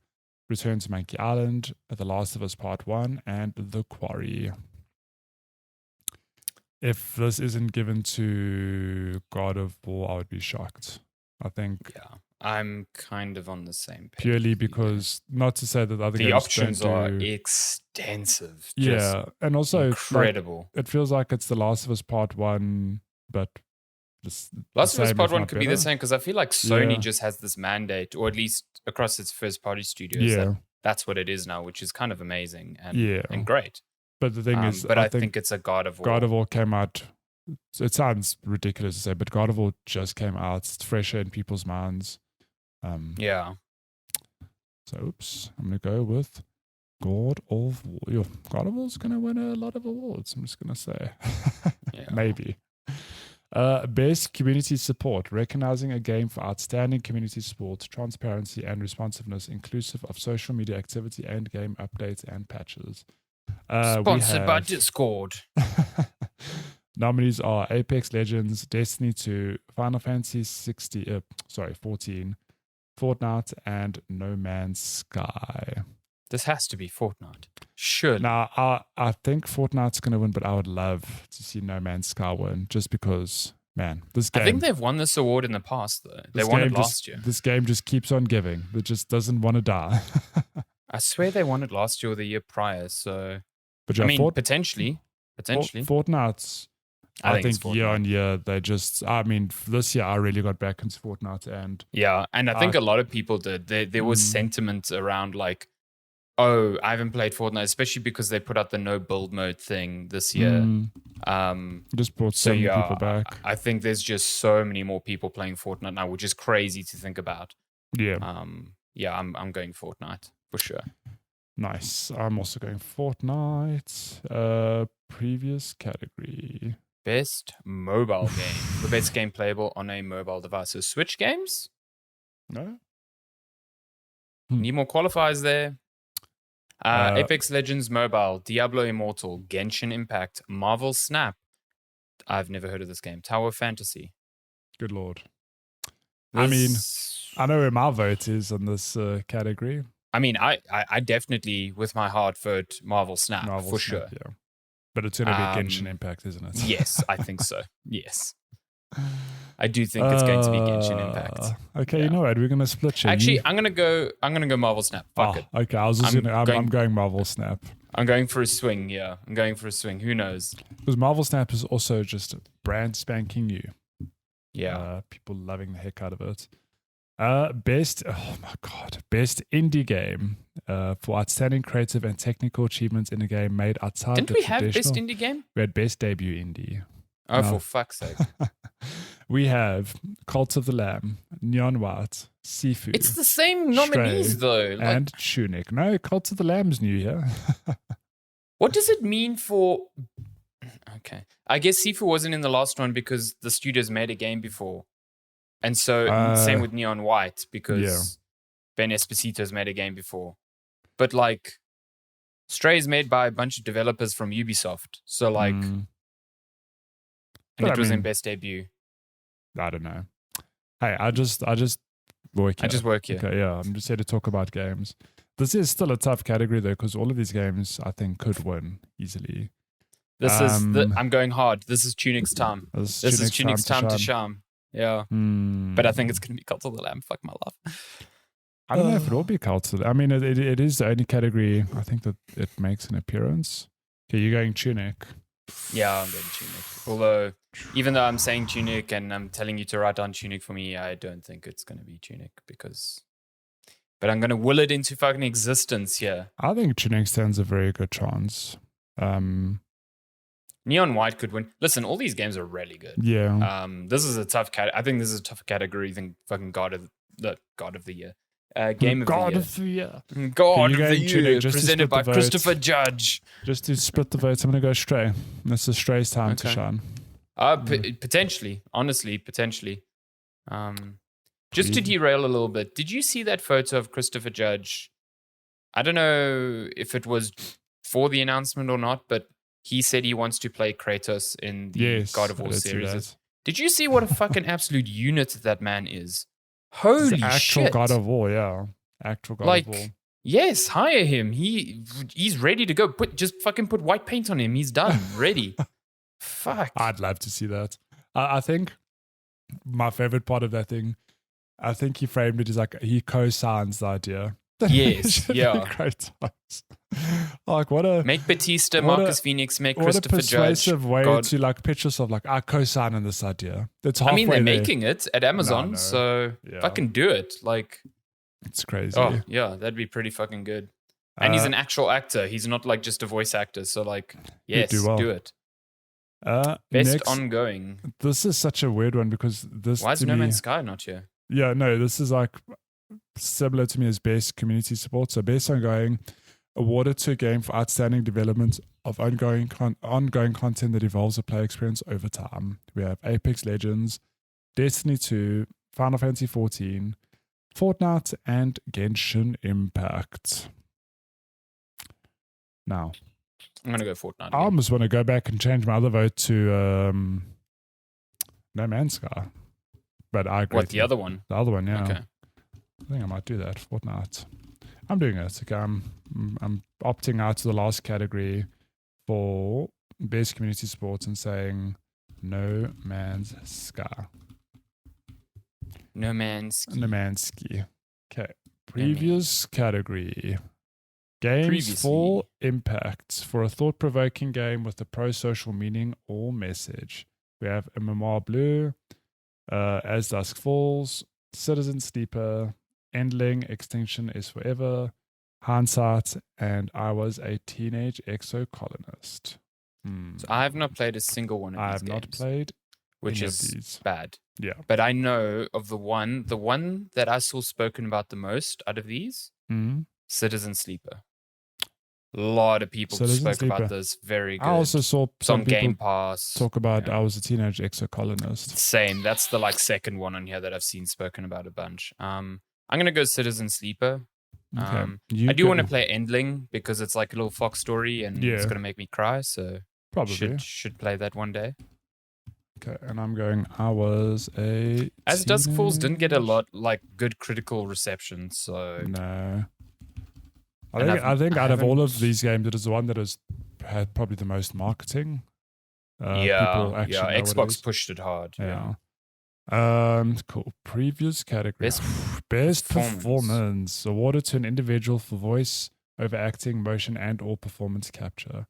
Return to Monkey Island, The Last of Us Part 1, and The Quarry. If this isn't given to God of War, I would be shocked. I think... Yeah. I'm kind of on the same page. Purely because, not to say that other games options are extensive. extensive. Yeah, and also incredible. It feels like it's The Last of Us Part 1, but Last of Us Part 1 could be the same, because I feel like Sony just has this mandate, or at least across its first-party studios, that's what it is now, which is kind of amazing and great. But the thing is, I think it's a God of War. God of War came out. It sounds ridiculous to say, but God of War just came out. It's fresher in people's minds. So, oops, I'm going to go with God of War. God of War's going to win a lot of awards, I'm just going to say. Maybe. Best community support, recognizing a game for outstanding community support, transparency, and responsiveness, inclusive of social media activity and game updates and patches. Sponsored by Discord. Nominees are Apex Legends, Destiny 2, Final Fantasy 14, Fortnite, and No Man's Sky. This has to be Fortnite. Sure. Now, I think Fortnite's going to win, but I would love to see No Man's Sky win, just because, man, this game... I think they've won this award in the past, though. They won it last year. This game just keeps on giving. It just doesn't want to die. I swear they won it last year or the year prior, so... But potentially. Fortnite's... I think year on year, they just... this year I really got back into Fortnite, and... Yeah, and I think a lot of people did. There was sentiment around, like, oh, I haven't played Fortnite, especially because they put out the no build mode thing this year. Just brought so many people back. I think there's just so many more people playing Fortnite now, which is crazy to think about. Yeah. I'm going Fortnite for sure. Nice. I'm also going Fortnite. Previous category. Best mobile game. The best game playable on a mobile device. So Switch games? No. Need more qualifiers there. Apex Legends Mobile, Diablo Immortal, Genshin Impact, Marvel Snap. I've never heard of this game. Tower Fantasy. Good Lord. I know where my vote is on this category. I definitely, with my heart, vote Marvel Snap for sure. Yeah. But it's going to be Genshin Impact, isn't it? Yes, I think so. Yes. I do think it's going to be Genshin Impact. Okay, you know what? We're going to split you. Actually, I'm going to go Marvel Snap. Fuck it. Okay, I'm going Marvel Snap. I'm going for a swing, yeah. I'm going for a swing. Who knows? Because Marvel Snap is also just brand spanking new. Yeah. People loving the heck out of it. Best indie game for outstanding creative and technical achievements in a game made outside Didn't we have best indie game? We had best debut indie. Oh, for fuck's sake. We have Cult of the Lamb, Neon White, Sifu. It's the same nominees, Stray, though. And Tunic. No, Cult of the Lamb's new here. What does it mean for... Okay. I guess Sifu wasn't in the last one because the studios made a game before. And so, same with Neon White, because Ben Esposito's made a game before. But, like, Stray is made by a bunch of developers from Ubisoft. So, like... And it was in best debut. I don't know. Hey, I just work here. Okay, yeah, I'm just here to talk about games. This is still a tough category, though, because all of these games, I think, could win easily. I'm going hard. This is Tunic's time. This is Tunic's time to shine. Yeah. But I think it's going to be Cult of the Lamb. Fuck my life. I don't know if it will be Cult of the Lamb. It is the only category I think that it makes an appearance. Okay, you're going Tunic. Yeah, I'm going Tunic. Although, even though I'm saying Tunic and I'm telling you to write down Tunic for me, I don't think it's going to be Tunic but I'm going to will it into fucking existence here. I think Tunic stands a very good chance. Neon White could win. Listen, all these games are really good. Yeah. This is a tough I think this is a tougher category than fucking God of the Year. Game of God the Year. God of the Year. Presented by Christopher Judge. Just to split the votes, I'm going to go Stray. This is Stray's time to shine. Potentially. Honestly, potentially. Just to derail a little bit, did you see that photo of Christopher Judge? I don't know if it was for the announcement or not, but he said he wants to play Kratos in the God of War series. Did you see what a fucking absolute unit that man is? Holy actual shit. God of War, yeah. Actual God of War. Yes, hire him. He's ready to go. Just fucking put white paint on him. He's done. Ready. Fuck. I'd love to see that. I think my favorite part of that thing, I think he framed it as like he co-signs the idea. Yes, yeah. Great times. Like what a make Batista, Marcus Phoenix, make Christopher Judge. What a persuasive way to like pitch yourself. Like I co-sign on this idea. That's halfway they're there. making it at Amazon, so fucking do it. Like it's crazy. Oh yeah, that'd be pretty fucking good. And he's an actual actor. He's not like just a voice actor. So like, yes, do it. Best next, ongoing. This is such a weird one because this. Why is No Man's Sky not here? Yeah, no, this is like similar to me as best community support. So best ongoing, awarded to a game for outstanding development of ongoing content that evolves a player experience over time. We have Apex Legends, Destiny 2, Final Fantasy 14, Fortnite, and Genshin Impact. Now, I'm going to go Fortnite. I almost want to go back and change my other vote to No Man's Sky. But I agree. What, the other one? The other one, yeah. Okay. I think I might do that. Fortnite. I'm doing it. Okay, I'm opting out to the last category for best community sports and saying No Man's Sky. No Man's Ski. No Man's Ski. Okay. Previous category. Games full impact for a thought-provoking game with a pro-social meaning or message. We have A Memoir Blue, As Dusk Falls, Citizen Sleeper, Endling, Extinction is Forever, Hindsight, and I Was a Teenage Exocolonist. So I have not played a single one of these games. I have not played which is bad. Yeah. But I know of the one that I saw spoken about the most out of these, Citizen Sleeper. A lot of people spoke about this. Very good. I also saw some people Game Pass talk about I Was a Teenage Exocolonist. Same. That's the second one on here that I've seen spoken about a bunch. I'm going to go Citizen Sleeper. Okay. I do want to play Endling because it's like a little Fox story and it's going to make me cry. So probably should play that one day. Okay, and I'm going. I Was a As Dusk Falls didn't get a lot good critical reception. So no. I think out of all of these games, it is the one that has had probably the most marketing. Xbox pushed it hard. Yeah. Cool. Previous category. Best performance awarded to an individual for voice over acting, motion, and or performance capture.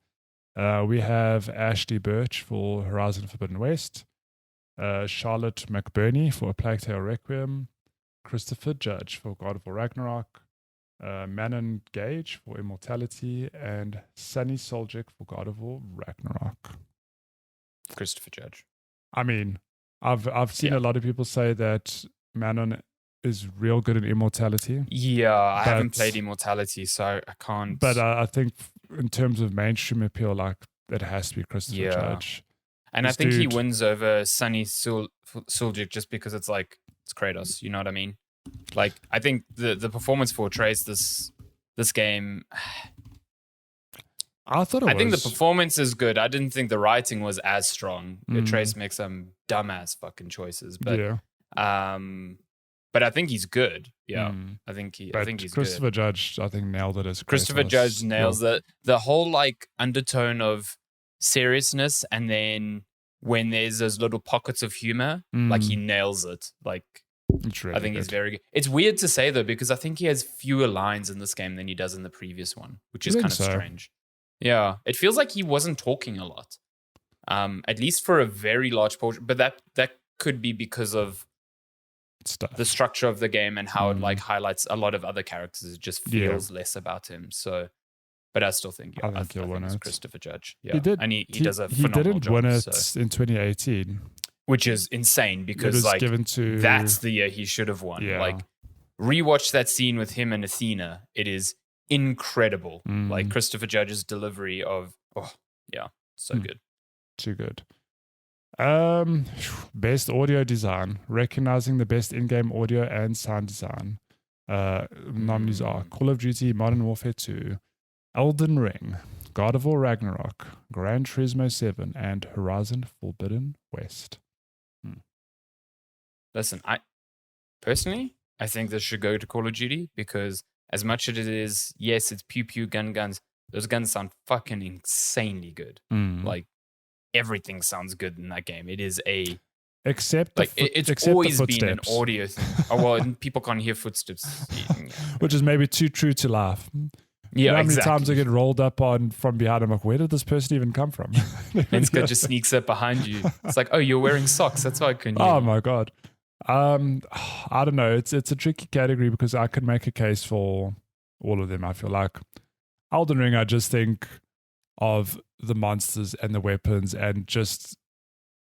We have Ashley Birch for Horizon Forbidden West, Charlotte McBurney for A Plague Tale Requiem, Christopher Judge for God of War Ragnarok, Manon Gage for Immortality, and Sunny Soljic for God of War Ragnarok. Christopher Judge. I mean, I've seen a lot of people say that Manon is real good at Immortality. Yeah, I haven't played Immortality, so I can't. But I think in terms of mainstream appeal, it has to be Christopher Judge. And I think he wins over Sunny Soljic just because it's Kratos. You know what I mean? I think the performance portrays this game. I think the performance is good. I didn't think the writing was as strong. Trace makes some dumbass fucking choices, but but I think he's good. Yeah, I think he's Christopher good. Judge, I think nailed it as Christopher Judge nails it. The whole undertone of seriousness, and then when there's those little pockets of humor, he nails it. Really I think he's very good. It's weird to say though, because I think he has fewer lines in this game than he does in the previous one, which is kind of strange. Yeah, it feels like he wasn't talking a lot, at least for a very large portion. But that could be because of the structure of the game and how it highlights a lot of other characters. It just feels less about him. So, but I still think I think it's Christopher Judge. Yeah, he does a phenomenal job. He didn't win it in 2018, which is insane because that's the year he should have won. Yeah. Rewatch that scene with him and Athena. It is incredible. Christopher Judge's delivery of so good. Too good. Best audio design, recognizing the best in-game audio and sound design. Nominees are Call of Duty Modern Warfare 2, Elden Ring, God of War Ragnarok, Gran Turismo 7, and Horizon Forbidden West. Listen, I think this should go to Call of Duty because as much as it is, yes, it's pew pew guns. Those guns sound fucking insanely good. Everything sounds good in that game. It is a Except like it's always been an footsteps. audio thing. Oh well, and people can't hear footsteps, which is maybe too true to life. Yeah, how many exactly. times I get rolled up on from behind? I'm like, where did this person even come from? And Scott just sneaks up behind you. It's like, oh, you're wearing socks. That's why I couldn't hear. Oh my god. I don't know. It's a tricky category because I could make a case for all of them. I feel like Elden Ring, I just think of the monsters and the weapons and just,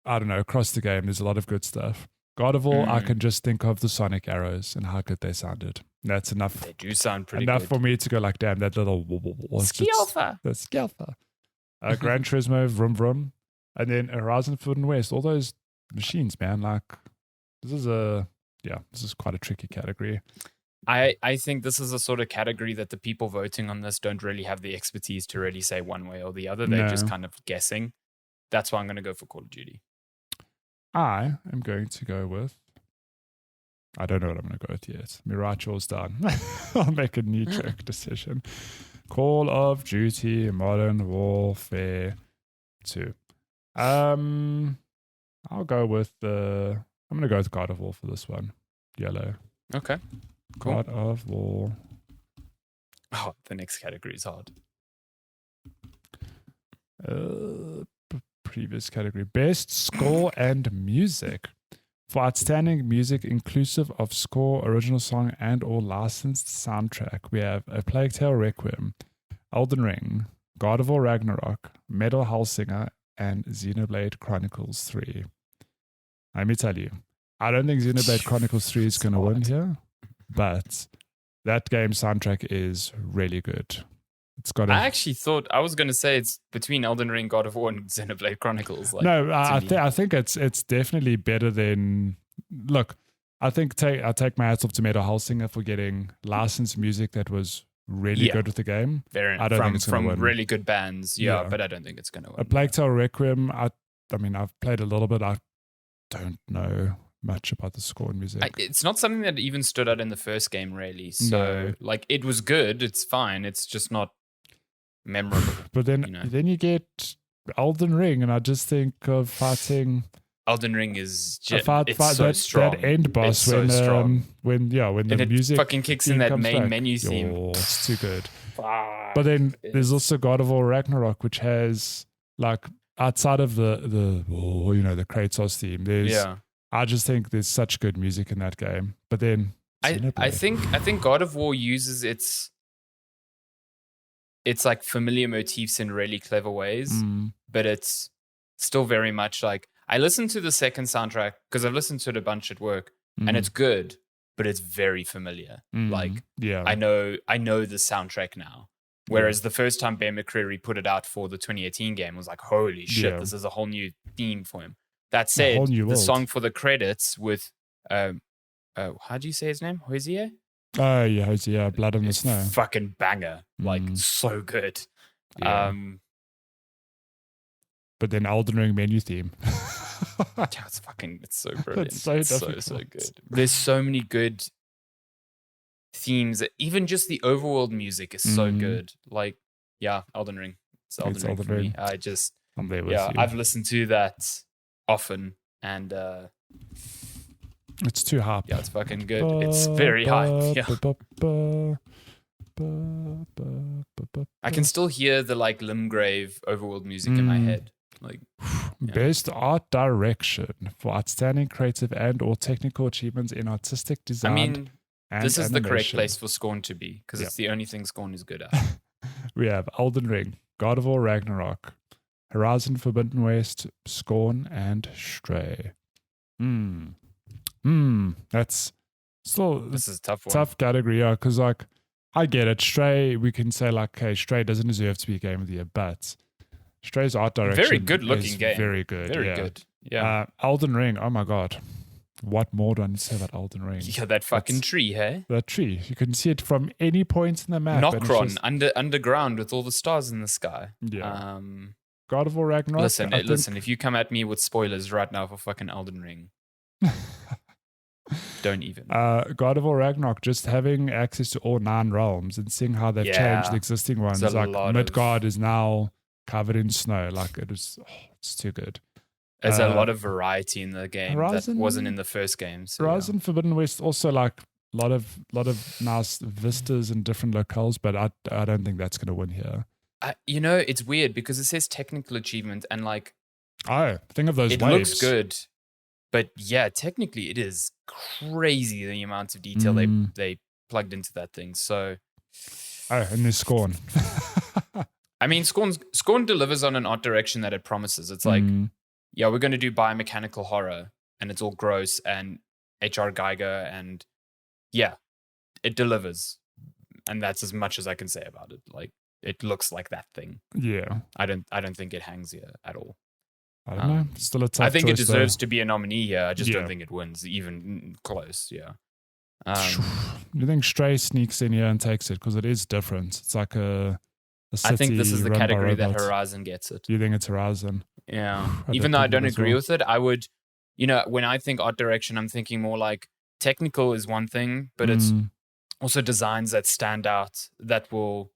I don't know, across the game, there's a lot of good stuff. God of War, I can just think of the sonic arrows and how good they sounded. That's enough. They do sound pretty enough good. for me to go like, damn, that little Skilfa. The Skilfa. Gran Turismo, Vroom Vroom. And then Horizon Forbidden West. All those machines, man. Like, this is quite a tricky category. I think this is a sort of category that the people voting on this don't really have the expertise to really say one way or the other. They're just kind of guessing. That's why I'm going to go for Call of Duty. I am going to go with, I don't know what I'm going to go with yet. Me write yours down. I'll make a knee-jerk decision. Call of Duty Modern Warfare 2. I'll go with I'm going to go with God of War for this one. Yellow. Okay. Cool. God of War. Oh, the next category is hard. Previous category. Best Score and Music. For outstanding music inclusive of score, original song, and or licensed soundtrack, we have A Plague Tale Requiem, Elden Ring, God of War Ragnarok, Metal Hellsinger, and Xenoblade Chronicles 3. Let me tell you, I don't think Xenoblade Chronicles 3 is going to win here, but that game's soundtrack is really good. It's got. I actually thought I was going to say it's between Elden Ring, God of War, and Xenoblade Chronicles. Like, no, I think it's definitely better than. Look, I think I take my hats off to Metal Hellsinger for getting licensed music that was really good with the game. I don't think it's from really good bands, but I don't think it's going to win. A Plague Tale Requiem. I mean, I've played a little bit. I don't know much about the score and music. It's not something that even stood out in the first game, really. So, like, it was good. It's fine. It's just not memorable. But then you get Elden Ring, and I just think of fighting. Elden Ring is just that end boss when the music fucking kicks in that main menu theme. Oh, it's too good. But then there's also God of War Ragnarok, which has like outside of the Kratos theme. I just think there's such good music in that game. But then I think God of War uses its like familiar motifs in really clever ways, but it's still very much like I listened to the second soundtrack because I've listened to it a bunch at work, and it's good, but it's very familiar. Like I know the soundtrack now. Whereas the first time Ben McCreary put it out for the 2018 game was like, holy shit, this is a whole new theme for him. That said, the song for the credits with how do you say his name? Hosea? Oh yeah, Hosea, Blood in the Snow. Fucking banger. Like so good. Yeah. But then Elden Ring menu theme. It's so brilliant. It's so good. There's so many good themes. Even just the overworld music is so good. Like, Elden Ring. It's Elden Ring for me. I'm there with you. I've listened to that often, and it's too hype. Yeah, it's fucking good. It's very hype. I can still hear the like Limgrave overworld music in my head. Like Best art direction for outstanding creative and or technical achievements in artistic design. I mean, this is animation. the correct place for Scorn to be because it's the only thing Scorn is good at. We have Elden Ring, God of War Ragnarok, Horizon Forbidden West, Scorn, and Stray. That's still this is a tough one. Tough category, because like I get it. Stray, we can say like, hey, Stray doesn't deserve to be Game of the Year, but Stray's art direction very good looking game. Very good. Very good. Yeah. Elden Ring, oh my god. What more do I need to say about Elden Ring? Yeah, that fucking tree, hey? That tree. You can see it from any point in the map. Nokron, underground with all the stars in the sky. Yeah. God of War Ragnarok. Listen, if you come at me with spoilers right now for fucking Elden Ring, don't even. God of War Ragnarok, just having access to all 9 realms and seeing how they've changed the existing ones. Like Midgard is now covered in snow. Like it's too good. There's a lot of variety in the game Horizon, that wasn't in the first game. So Horizon Forbidden West also like a lot of nice vistas and different locales, but I don't think that's going to win here. It's weird because it says technical achievement and like think of those it waves. looks good, but yeah, technically it is crazy the amount of detail they plugged into that thing. So and there's Scorn. I mean, Scorn delivers on an art direction that it promises. It's like, yeah, we're going to do biomechanical horror, and it's all gross and H.R. Geiger, and yeah, it delivers, and that's as much as I can say about it. Like, it looks like that thing. Yeah, I don't think it hangs here at all. I don't know. Still a tough I think it choice, deserves though. to be a nominee here. I just don't think it wins, even close. Yeah. You think Stray sneaks in here and takes it because it is different? It's like a city. I think this is the category that robots. Horizon gets it. You think it's Horizon? Yeah. Even though I don't agree with it, I would, when I think art direction, I'm thinking more like technical is one thing, but it's also designs that stand out, that will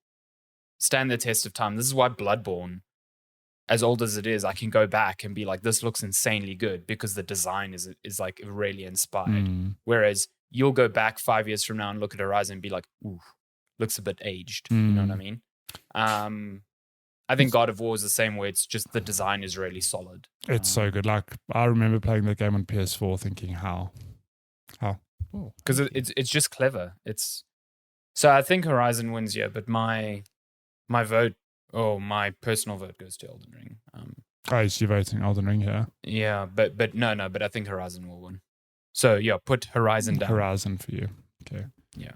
stand the test of time. This is why Bloodborne, as old as it is, I can go back and be like, this looks insanely good because the design is like really inspired. Whereas you'll go back 5 years from now and look at Horizon and be like, ooh, looks a bit aged. You know what I mean? I think God of War is the same way. It's just the design is really solid. It's so good. Like, I remember playing that game on PS4 thinking, how? Because it's just clever. So I think Horizon wins here, but my vote, my personal vote goes to Elden Ring. So you're voting Elden Ring here? Yeah, but I think Horizon will win. So yeah, put Horizon down. Horizon for you. Okay. Yeah.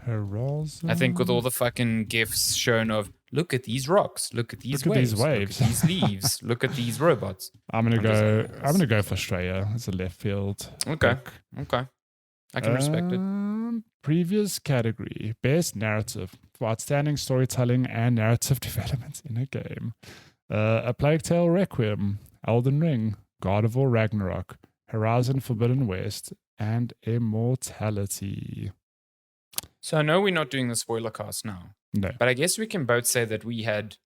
Horizon. I think with all the fucking gifs shown of, look at these rocks, look at these waves, look at these leaves, look at these robots. I'm gonna go for Straya as a left field. Okay. I can respect it. Previous category: Best Narrative for outstanding storytelling and narrative development in a game. A Plague Tale: Requiem, Elden Ring, God of War Ragnarok, Horizon Forbidden West, and Immortality. So I know we're not doing the spoiler cast now. No. But I guess we can both say that we had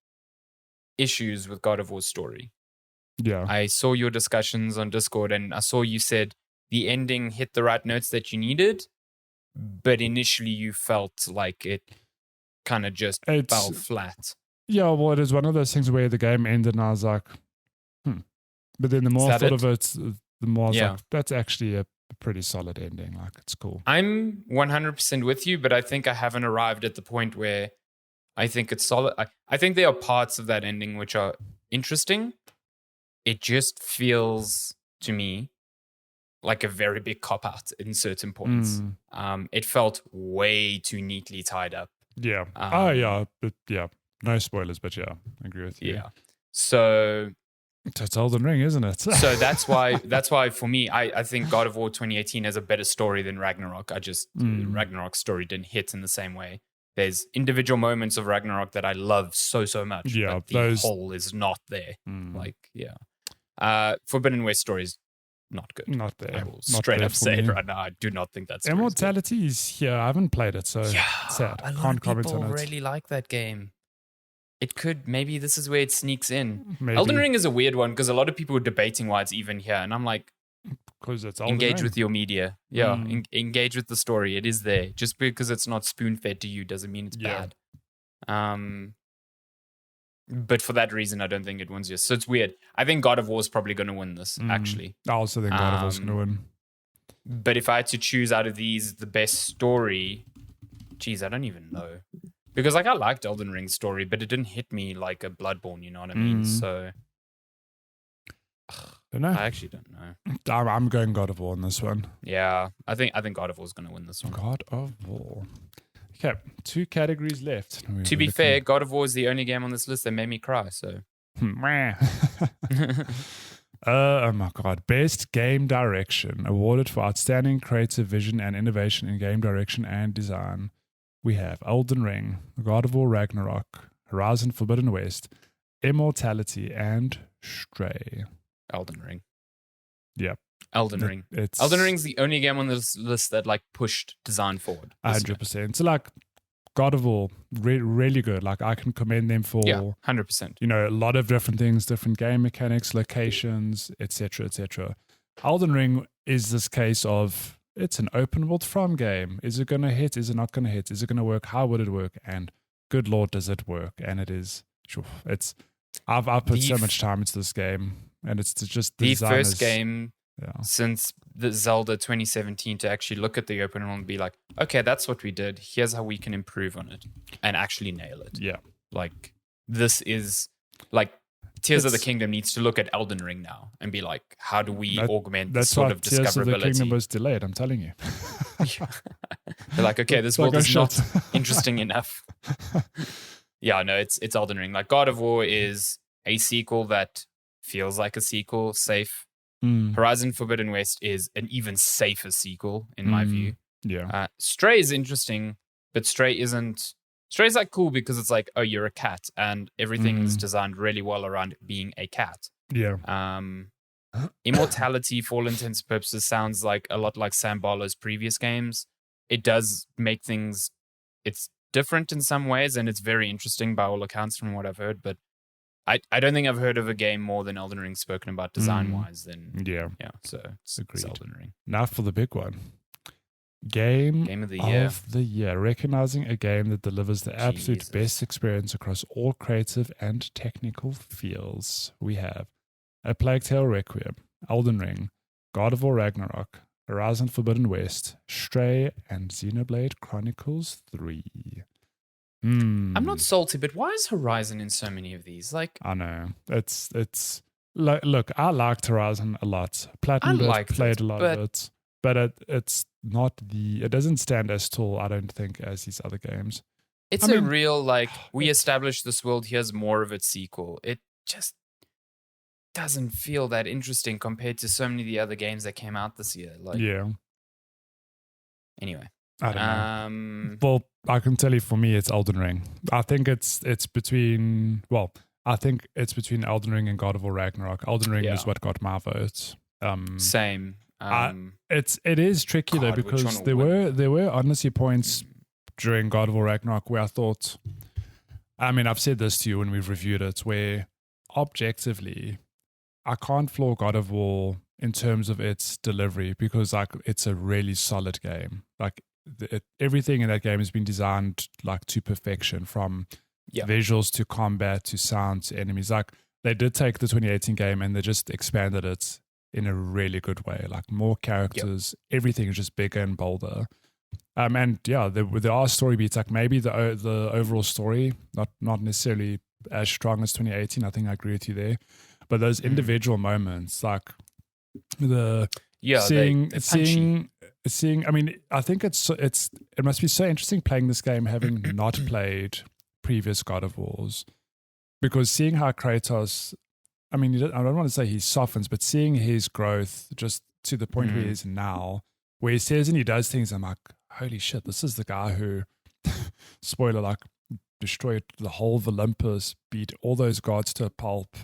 issues with God of War's story. Yeah. I saw your discussions on Discord and I saw you said the ending hit the right notes that you needed, but initially you felt like it kind of just fell flat. Yeah, well, it is one of those things where the game ended and I was like, But then the more I thought of it, the more I was like, that's actually a pretty solid ending. Like, it's cool. I'm 100% with you, but I think I haven't arrived at the point where I think it's solid. I think there are parts of that ending which are interesting. It just feels to me like a very big cop-out in certain points. It felt way too neatly tied up. Yeah. No spoilers, but yeah, I agree with you. Yeah. So it's Elden Ring, isn't it? So that's why for me, I think God of War 2018 has a better story than Ragnarok. Ragnarok's story didn't hit in the same way. There's individual moments of Ragnarok that I love so much. Yeah, but the whole is not there. Forbidden West story is not good. Not there. I will straight up say it right now. I do not think that's Immortality is here. I haven't played it, so sad. A lot of people really like that game. It could, maybe this is where it sneaks in. Maybe. Elden Ring is a weird one because a lot of people were debating why it's even here. And I'm like, because it's Elden engage Ring. with your media. Yeah, engage with the story. It is there. Just because it's not spoon-fed to you doesn't mean it's bad. But for that reason, I don't think it wins here. So it's weird. I think God of War is probably going to win this, actually. I also think God of War is going to win. But if I had to choose out of these the best story, geez, I don't even know. Because I liked Elden Ring's story, but it didn't hit me like a Bloodborne, you know what I mean? So don't know. I actually don't know. I'm going God of War on this one. Yeah, I think God of War is going to win this one. God of War. Okay, 2 categories left. To be fair, God of War is the only game on this list that made me cry. So, oh my God! Best Game Direction awarded for outstanding creative vision and innovation in game direction and design. We have Elden Ring, God of War Ragnarok, Horizon Forbidden West, Immortality, and Stray. Elden Ring. Yeah. Elden Ring. Elden Ring's the only game on this list that pushed design forward. 100%. So God of War, really good. Like I can commend them for 100%. A lot of different things, different game mechanics, locations, etc., etc. Elden Ring is this case of it's an open world From game. Is it going to hit? Is it not going to hit? Is it going to work? How would it work? And good Lord, does it work? And it is. I've put so much time into this game, and it's just the first game since the Zelda 2017 to actually look at the open world and be like, okay, that's what we did. Here's how we can improve on it and actually nail it. Yeah, like this is like Tears of the Kingdom needs to look at Elden Ring now and be like, how do we augment this sort of discoverability? Tears of the Kingdom was delayed. I'm telling you. They're like, okay, this world is not interesting enough. Yeah, no, it's Elden Ring. Like God of War is a sequel that feels like a sequel, safe. Horizon Forbidden West is an even safer sequel in my view. Yeah. Stray is interesting, but Stray's like cool because it's like, oh, you're a cat and everything's designed really well around being a cat. Yeah. Immortality, for all intents and purposes, sounds like a lot like Sam Barlow's previous games. It does make things, it's different in some ways, and it's very interesting by all accounts from what I've heard, but I don't think I've heard of a game more than Elden Ring spoken about design-wise than... Yeah, so it's Elden Ring. Now for the big one. Game of the year. Recognizing a game that delivers the absolute best experience across all creative and technical fields. We have A Plague Tale Requiem, Elden Ring, God of War Ragnarok, Horizon Forbidden West, Stray, and Xenoblade Chronicles 3. I'm not salty, but why is Horizon in so many of these? Like, I know. It's look, I liked Horizon a lot. Platinum played a lot of it. But it's not it doesn't stand as tall, I don't think, as these other games. It's a real, like, we established this world, here's more of its sequel. It just doesn't feel that interesting compared to so many of the other games that came out this year. Like, yeah. Anyway. I don't know. Well, I can tell you for me, it's Elden Ring. I think it's between Elden Ring and God of War Ragnarok. Elden Ring is what got my vote. Same. It is tricky though, because there were honestly points during God of War Ragnarok where I thought, I've said this to you when we've reviewed it, where objectively I can't floor God of War in terms of its delivery, because like it's a really solid game. Like everything in that game has been designed like to perfection, from visuals to combat to sound to enemies. Like they did take the 2018 game and they just expanded it in a really good way. Like more characters, everything is just bigger and bolder. There are story beats. Like maybe the overall story not necessarily as strong as 2018. I think I agree with you there. But those individual moments, like seeing. I think it must be so interesting playing this game having not played previous God of Wars, because seeing how Kratos, I don't want to say he softens, but seeing his growth just to the point where he is now, where he says and he does things, I'm like, holy shit, this is the guy who, spoiler, like destroyed the whole of Olympus, beat all those gods to a pulp.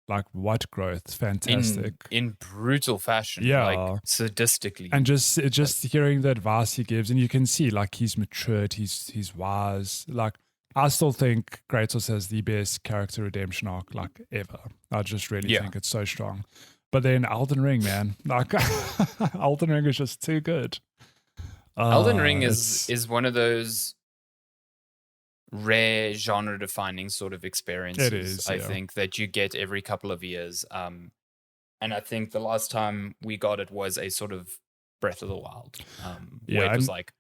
Like, what growth? Fantastic. In brutal fashion. Yeah. Like, sadistically. And just hearing the advice he gives, and you can see, like, he's matured, he's wise. Like, I still think Kratos has the best character redemption arc, like, ever. I just really think it's so strong. But then Elden Ring, man. Like, Elden Ring is just too good. Elden Ring is one of those rare genre-defining sort of experiences. It is, I think, that you get every couple of years. And I think the last time we got it was a sort of Breath of the Wild, where it was like,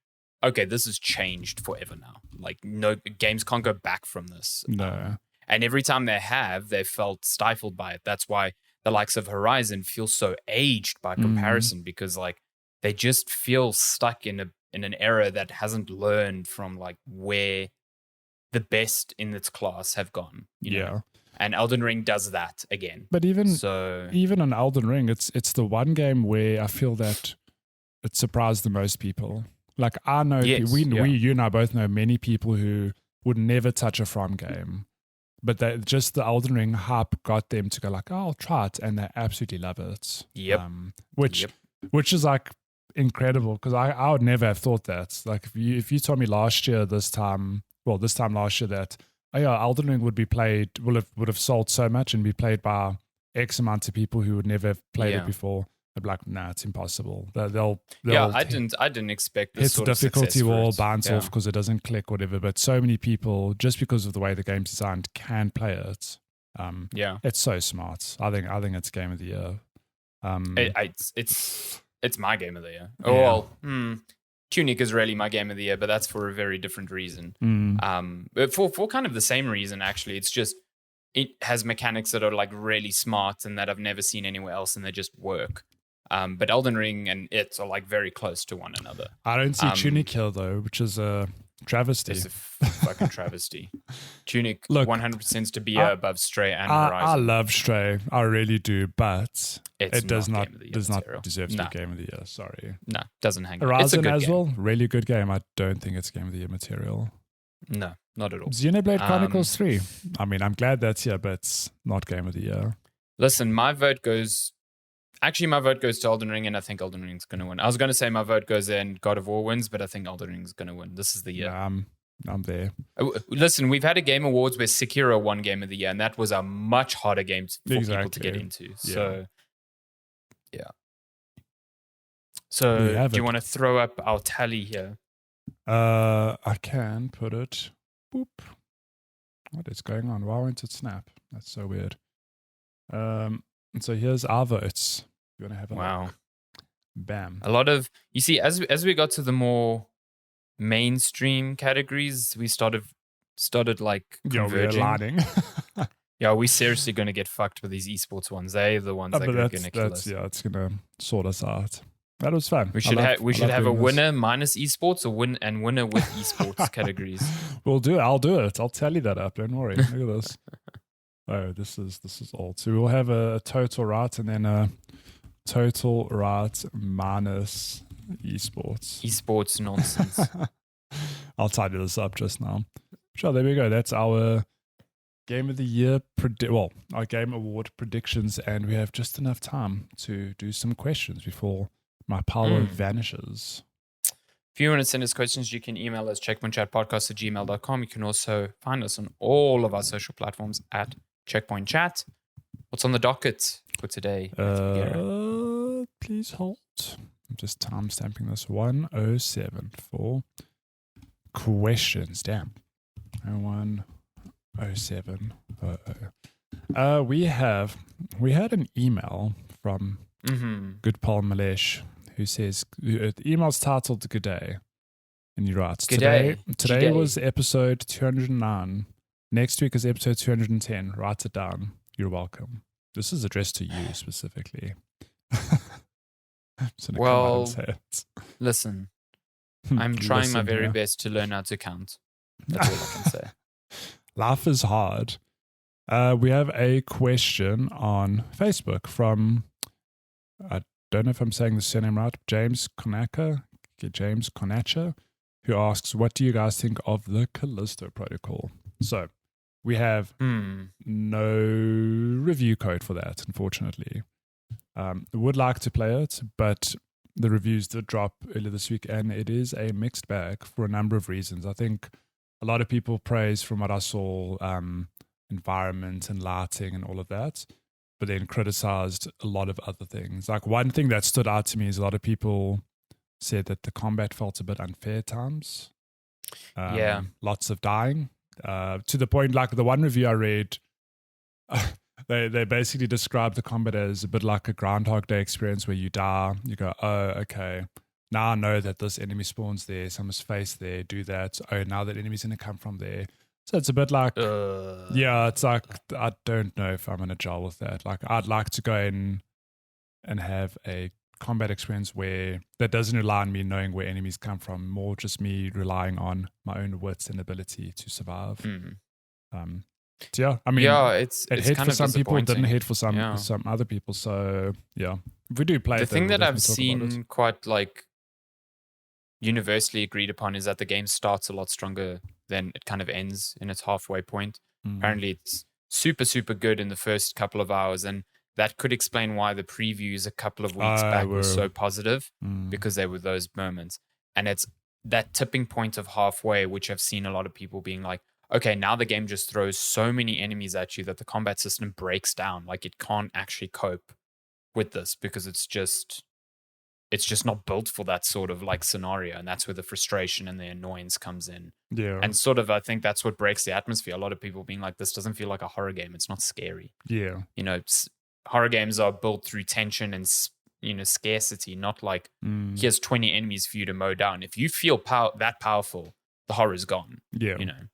okay, this has changed forever now. Like, no games can't go back from this. No. And every time they've felt stifled by it. That's why the likes of Horizon feel so aged by comparison, because like they just feel stuck in an era that hasn't learned from like where the best in its class have gone. You know? And Elden Ring does that again. But even on Elden Ring, it's the one game where I feel that it surprised the most people. Like I know, you and I both know many people who would never touch a From game, but just the Elden Ring hype got them to go like, oh, I'll try it, and they absolutely love it. Yep. Which is like, incredible because I would never have thought that. Like if you told me this time last year that Elden Ring would have sold so much and be played by X amount of people who would never have played it before, I'd be like, nah, it's impossible. They'll I didn't expect this sort of difficulty wall, bounce Yeah. off because it doesn't click, whatever. But so many people, just because of the way the game's designed, can play it. It's so smart. I think it's game of the year. It's my game of the year. Oh well, Tunic is really my game of the year, but that's for a very different reason. But for kind of the same reason, actually. It's just it has mechanics that are like really smart and that I've never seen anywhere else, and they just work. But Elden Ring and it are like very close to one another. I don't see Tunic here though, which is a travesty. It's a fucking travesty. Tunic, look, 100% to be above Stray and Horizon. I love Stray, I really do, but it does not deserve to be game of the year. Sorry, no, doesn't hang. Horizon as well, really good game. I don't think it's game of the year material. No, not at all. Xenoblade Chronicles 3. I mean, I'm glad that's here, but it's not game of the year. Listen, my vote goes to Elden Ring, and I think Elden Ring's going to win. I was going to say my vote goes there and God of War wins, but I think Elden Ring's going to win. This is the year. I'm there. Listen, we've had a Game Awards where Sekiro won Game of the Year, and that was a much harder game for people to get into. So, yeah. So, do you want to throw up our tally here? I can put it. Boop. What is going on? Why won't it snap? That's so weird. And so here's our votes. You want to have a look? Bam. A lot of, you see, as we got to the more mainstream categories, we started like converging. We're aligning. Yeah, we're seriously going to get fucked with these esports ones. They're the ones that are going to kill us. Yeah, it's going to sort us out. That was fun. We should have a winner minus esports, or winner with esports categories. I'll do it. I'll tally that up. Don't worry. Look at this. Oh, this is old. So we'll have a total right and then a total right minus esports. Esports nonsense. I'll tidy this up just now. Sure, there we go. That's our Game of the Year, our Game Award predictions, and we have just enough time to do some questions before my power vanishes. If you want to send us questions, you can email us checkpointchatpodcast@gmail.com. You can also find us on all of our social platforms at Checkpoint Chat. What's on the docket for today? Please hold. I'm just time stamping this 107 for questions. Damn. 107. We had an email from Good Paul Malesh who says the email's titled "Good Day," and he writes, Today was episode 209. Next week is episode 210. Write it down. You're welcome. This is addressed to you specifically. Well, listen, I'm trying my very best to learn how to count. That's all I can say. Life is hard. We have a question on Facebook from, I don't know if I'm saying the surname right, James Conacher, who asks, what do you guys think of the Callisto Protocol? So we have no review code for that, unfortunately. Would like to play it, but the reviews did drop earlier this week, and it is a mixed bag for a number of reasons. I think a lot of people praise, from what I saw, environment and lighting and all of that, but then criticized a lot of other things. Like, one thing that stood out to me is a lot of people said that the combat felt a bit unfair at times. Lots of dying. To the point, like the one review I read, they basically described the combat as a bit like a Groundhog Day experience where you die, you go, oh, okay, now I know that this enemy spawns there, so I must face there, do that. Oh, now that enemy's going to come from there. So it's a bit like, it's like, I don't know if I'm going to gel with that. Like, I'd like to go in and have a combat experience where that doesn't rely on me knowing where enemies come from, more just me relying on my own wits and ability to survive. It's hit kind for of some people, it didn't hit for some Yeah. some other people. So yeah, if we do play The it, thing then that we'll I've definitely talk about seen quite like universally agreed upon is that the game starts a lot stronger than it kind of ends in its halfway point. it. Apparently it's super, super good in the first couple of hours, and that could explain why the previews a couple of weeks back were so positive, because there were those moments. And it's that tipping point of halfway, which I've seen a lot of people being like, okay, now the game just throws so many enemies at you that the combat system breaks down. Like, it can't actually cope with this because it's just not built for that sort of like scenario. And that's where the frustration and the annoyance comes in. Yeah. And sort of, I think that's what breaks the atmosphere. A lot of people being like, this doesn't feel like a horror game. It's not scary. Yeah. You know, horror games are built through tension and, you know, scarcity, not like here's 20 enemies for you to mow down. If you feel that powerful, the horror's gone. Yeah. You know,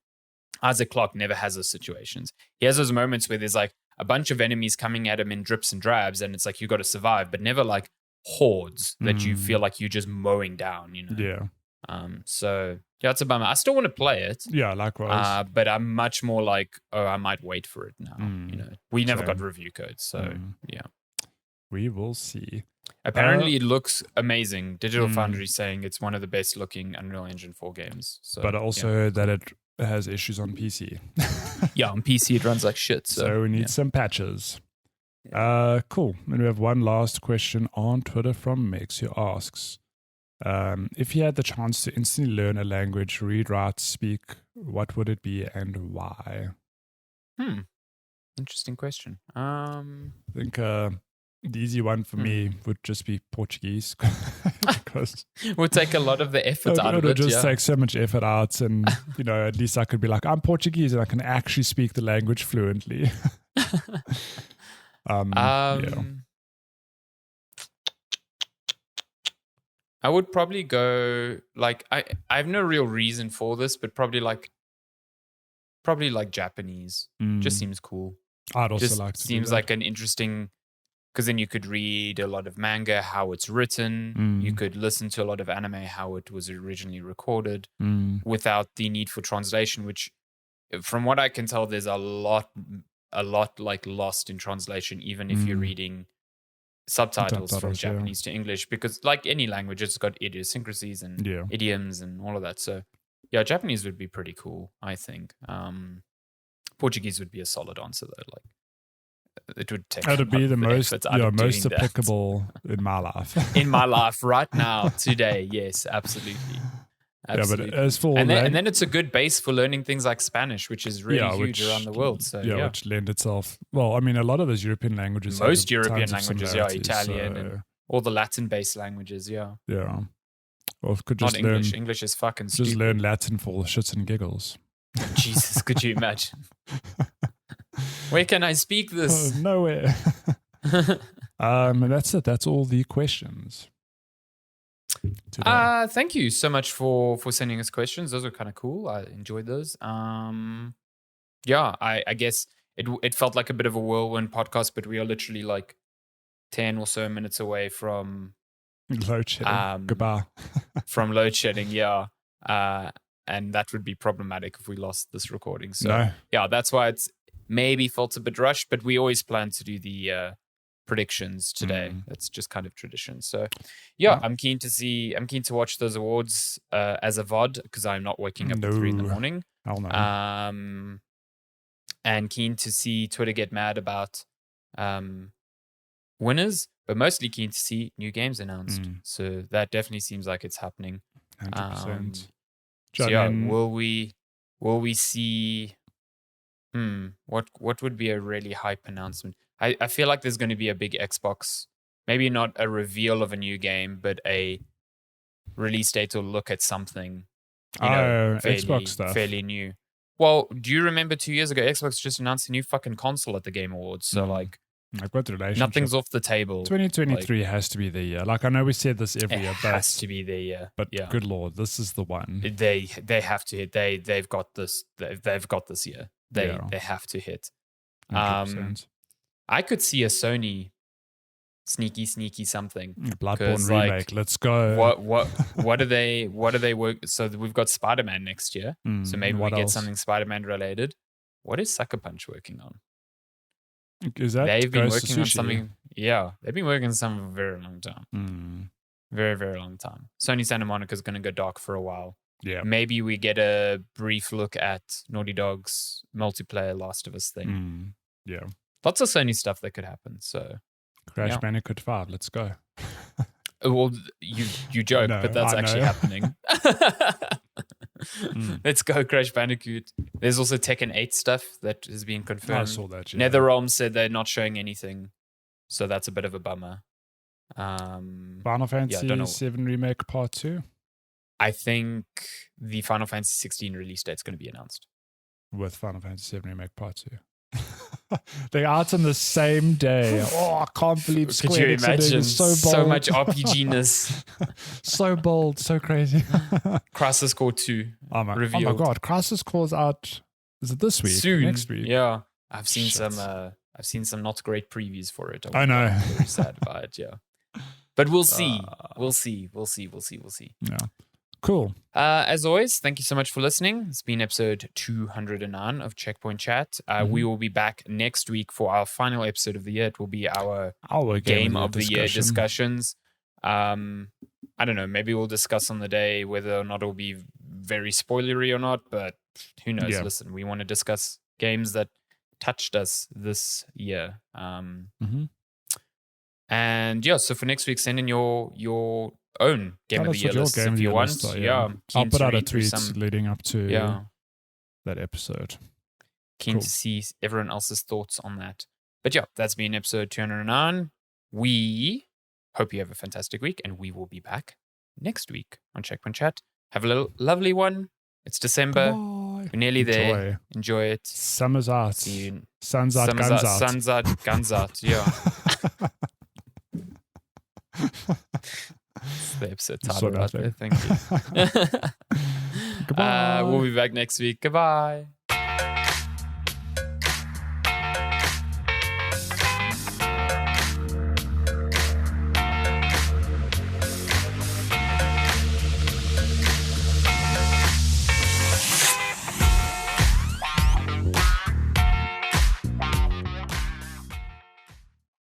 Isaac Clarke never has those situations. He has those moments where there's like a bunch of enemies coming at him in drips and drabs, and it's like you got to survive, but never like hordes that you feel like you're just mowing down, you know? Yeah. So yeah, it's a bummer. I still want to play it. Yeah, likewise. But I'm much more like, oh, I might wait for it now. You know, we never got review codes, so yeah. We will see. Apparently, it looks amazing. Digital Foundry saying it's one of the best looking Unreal Engine 4 games. So, but also that it has issues on PC. Yeah, on PC it runs like shit. So we need some patches. Cool. And we have one last question on Twitter from Mix, who asks, if you had the chance to instantly learn a language, read, write, speak, what would it be and why? Interesting question. I think the easy one for me would just be Portuguese. Because we'll take a lot of the effort out of it. It would just take so much effort out, and you know, at least I could be like, I'm Portuguese and I can actually speak the language fluently. Yeah. I would probably go like I have no real reason for this, but probably like Japanese. Just seems cool. I'd also just like to seems do that. like an interesting, because then you could read a lot of manga, how it's written. You could listen to a lot of anime, how it was originally recorded, without the need for translation, which from what I can tell, there's a lot like lost in translation, even if you're reading subtitles from Japanese to English, because like any language, it's got idiosyncrasies and idioms and all of that. So yeah, Japanese would be pretty cool, I think. Portuguese would be a solid answer though. Like, it would take. That would be the most applicable in my life. In my life right now, today, yes, absolutely. Absolutely. Yeah, but as for and then it's a good base for learning things like Spanish, which is really huge around the world. So which lend itself. Well, I mean, a lot of those European languages. Most European languages, Italian and all the Latin-based languages, yeah. Or could just not English. English is fucking stupid. Just learn Latin for shits and giggles. Jesus, could you imagine? Where can I speak this? Nowhere. And that's it. That's all the questions. Thank you so much for sending us questions. Those were kind of cool. I enjoyed those. I guess it felt like a bit of a whirlwind podcast, but we are literally like 10 or so minutes away from load shedding. Goodbye. From load shedding, and that would be problematic if we lost this recording. So that's why it's maybe felt a bit rushed, but we always plan to do the predictions today. That's just kind of tradition. So I'm keen to watch those awards as a VOD, because I'm not waking up at 3 a.m. Hell no. And keen to see Twitter get mad about winners, but mostly keen to see new games announced. So that definitely seems like it's happening. 100%. Will we see what would be a really hype announcement? I feel like there's going to be a big Xbox, maybe not a reveal of a new game, but a release date or look at something, Xbox stuff. Fairly new. Well, do you remember 2 years ago, Xbox just announced a new fucking console at the Game Awards? So like, I've got the relationship. Nothing's off the table. 2023 has to be the year. Like, I know we said this every year, but it has to be the year. But good lord, this is the one. They have to hit. They've got this. They've got this year. They have to hit. 100%. I could see a Sony sneaky something. Bloodborne remake. Let's go. What are they work? So we've got Spider-Man next year. So maybe we get something Spider-Man related. What is Sucker Punch working on? Is that they've been working on something? Yeah, they've been working on something for a very long time. Very, very long time. Sony Santa Monica is going to go dark for a while. Yeah. Maybe we get a brief look at Naughty Dog's multiplayer Last of Us thing. Yeah. lots of Sony stuff that could happen. So Crash Bandicoot 5, let's go. Well, you joke, but that's actually happening. Let's go, Crash Bandicoot. There's also Tekken 8 stuff that has been confirmed. I saw that, yeah. NetherRealm said they're not showing anything, so that's a bit of a bummer. Final Fantasy 7 Remake Part 2? I think the Final Fantasy 16 release date is going to be announced. With Final Fantasy 7 Remake Part 2. They're out on the same day. Oh, I can't believe Square Enix are doing so bold. So much RPG-ness. So bold, so crazy. Crisis Core 2 revealed. Oh my God, Crisis Core's out. Is it this week? Soon. Next week? Yeah. I've seen some not great previews for it. I know. I'm very sad about it, yeah. But we'll see. We'll see. Yeah. Cool. As always, thank you so much for listening. It's been episode 209 of Checkpoint Chat. We will be back next week for our final episode of the year. It will be our game of the year discussions. I don't know. Maybe we'll discuss on the day whether or not it'll be very spoilery or not, but who knows? Yeah. Listen, we want to discuss games that touched us this year. And yeah, so for next week, send in your own game of the year list if you want. I'll put out a tweet leading up to that episode. Keen to see everyone else's thoughts on that. But yeah, that's been episode 209. We hope you have a fantastic week, and we will be back next week on Checkpoint Chat. Have a lovely one. It's December. We're nearly there. Enjoy it. Summer's out. See you. Sun's out, guns out. Sun's out, guns out. Yeah. It's the episode title right there. Thank you. Goodbye. We'll be back next week. Goodbye.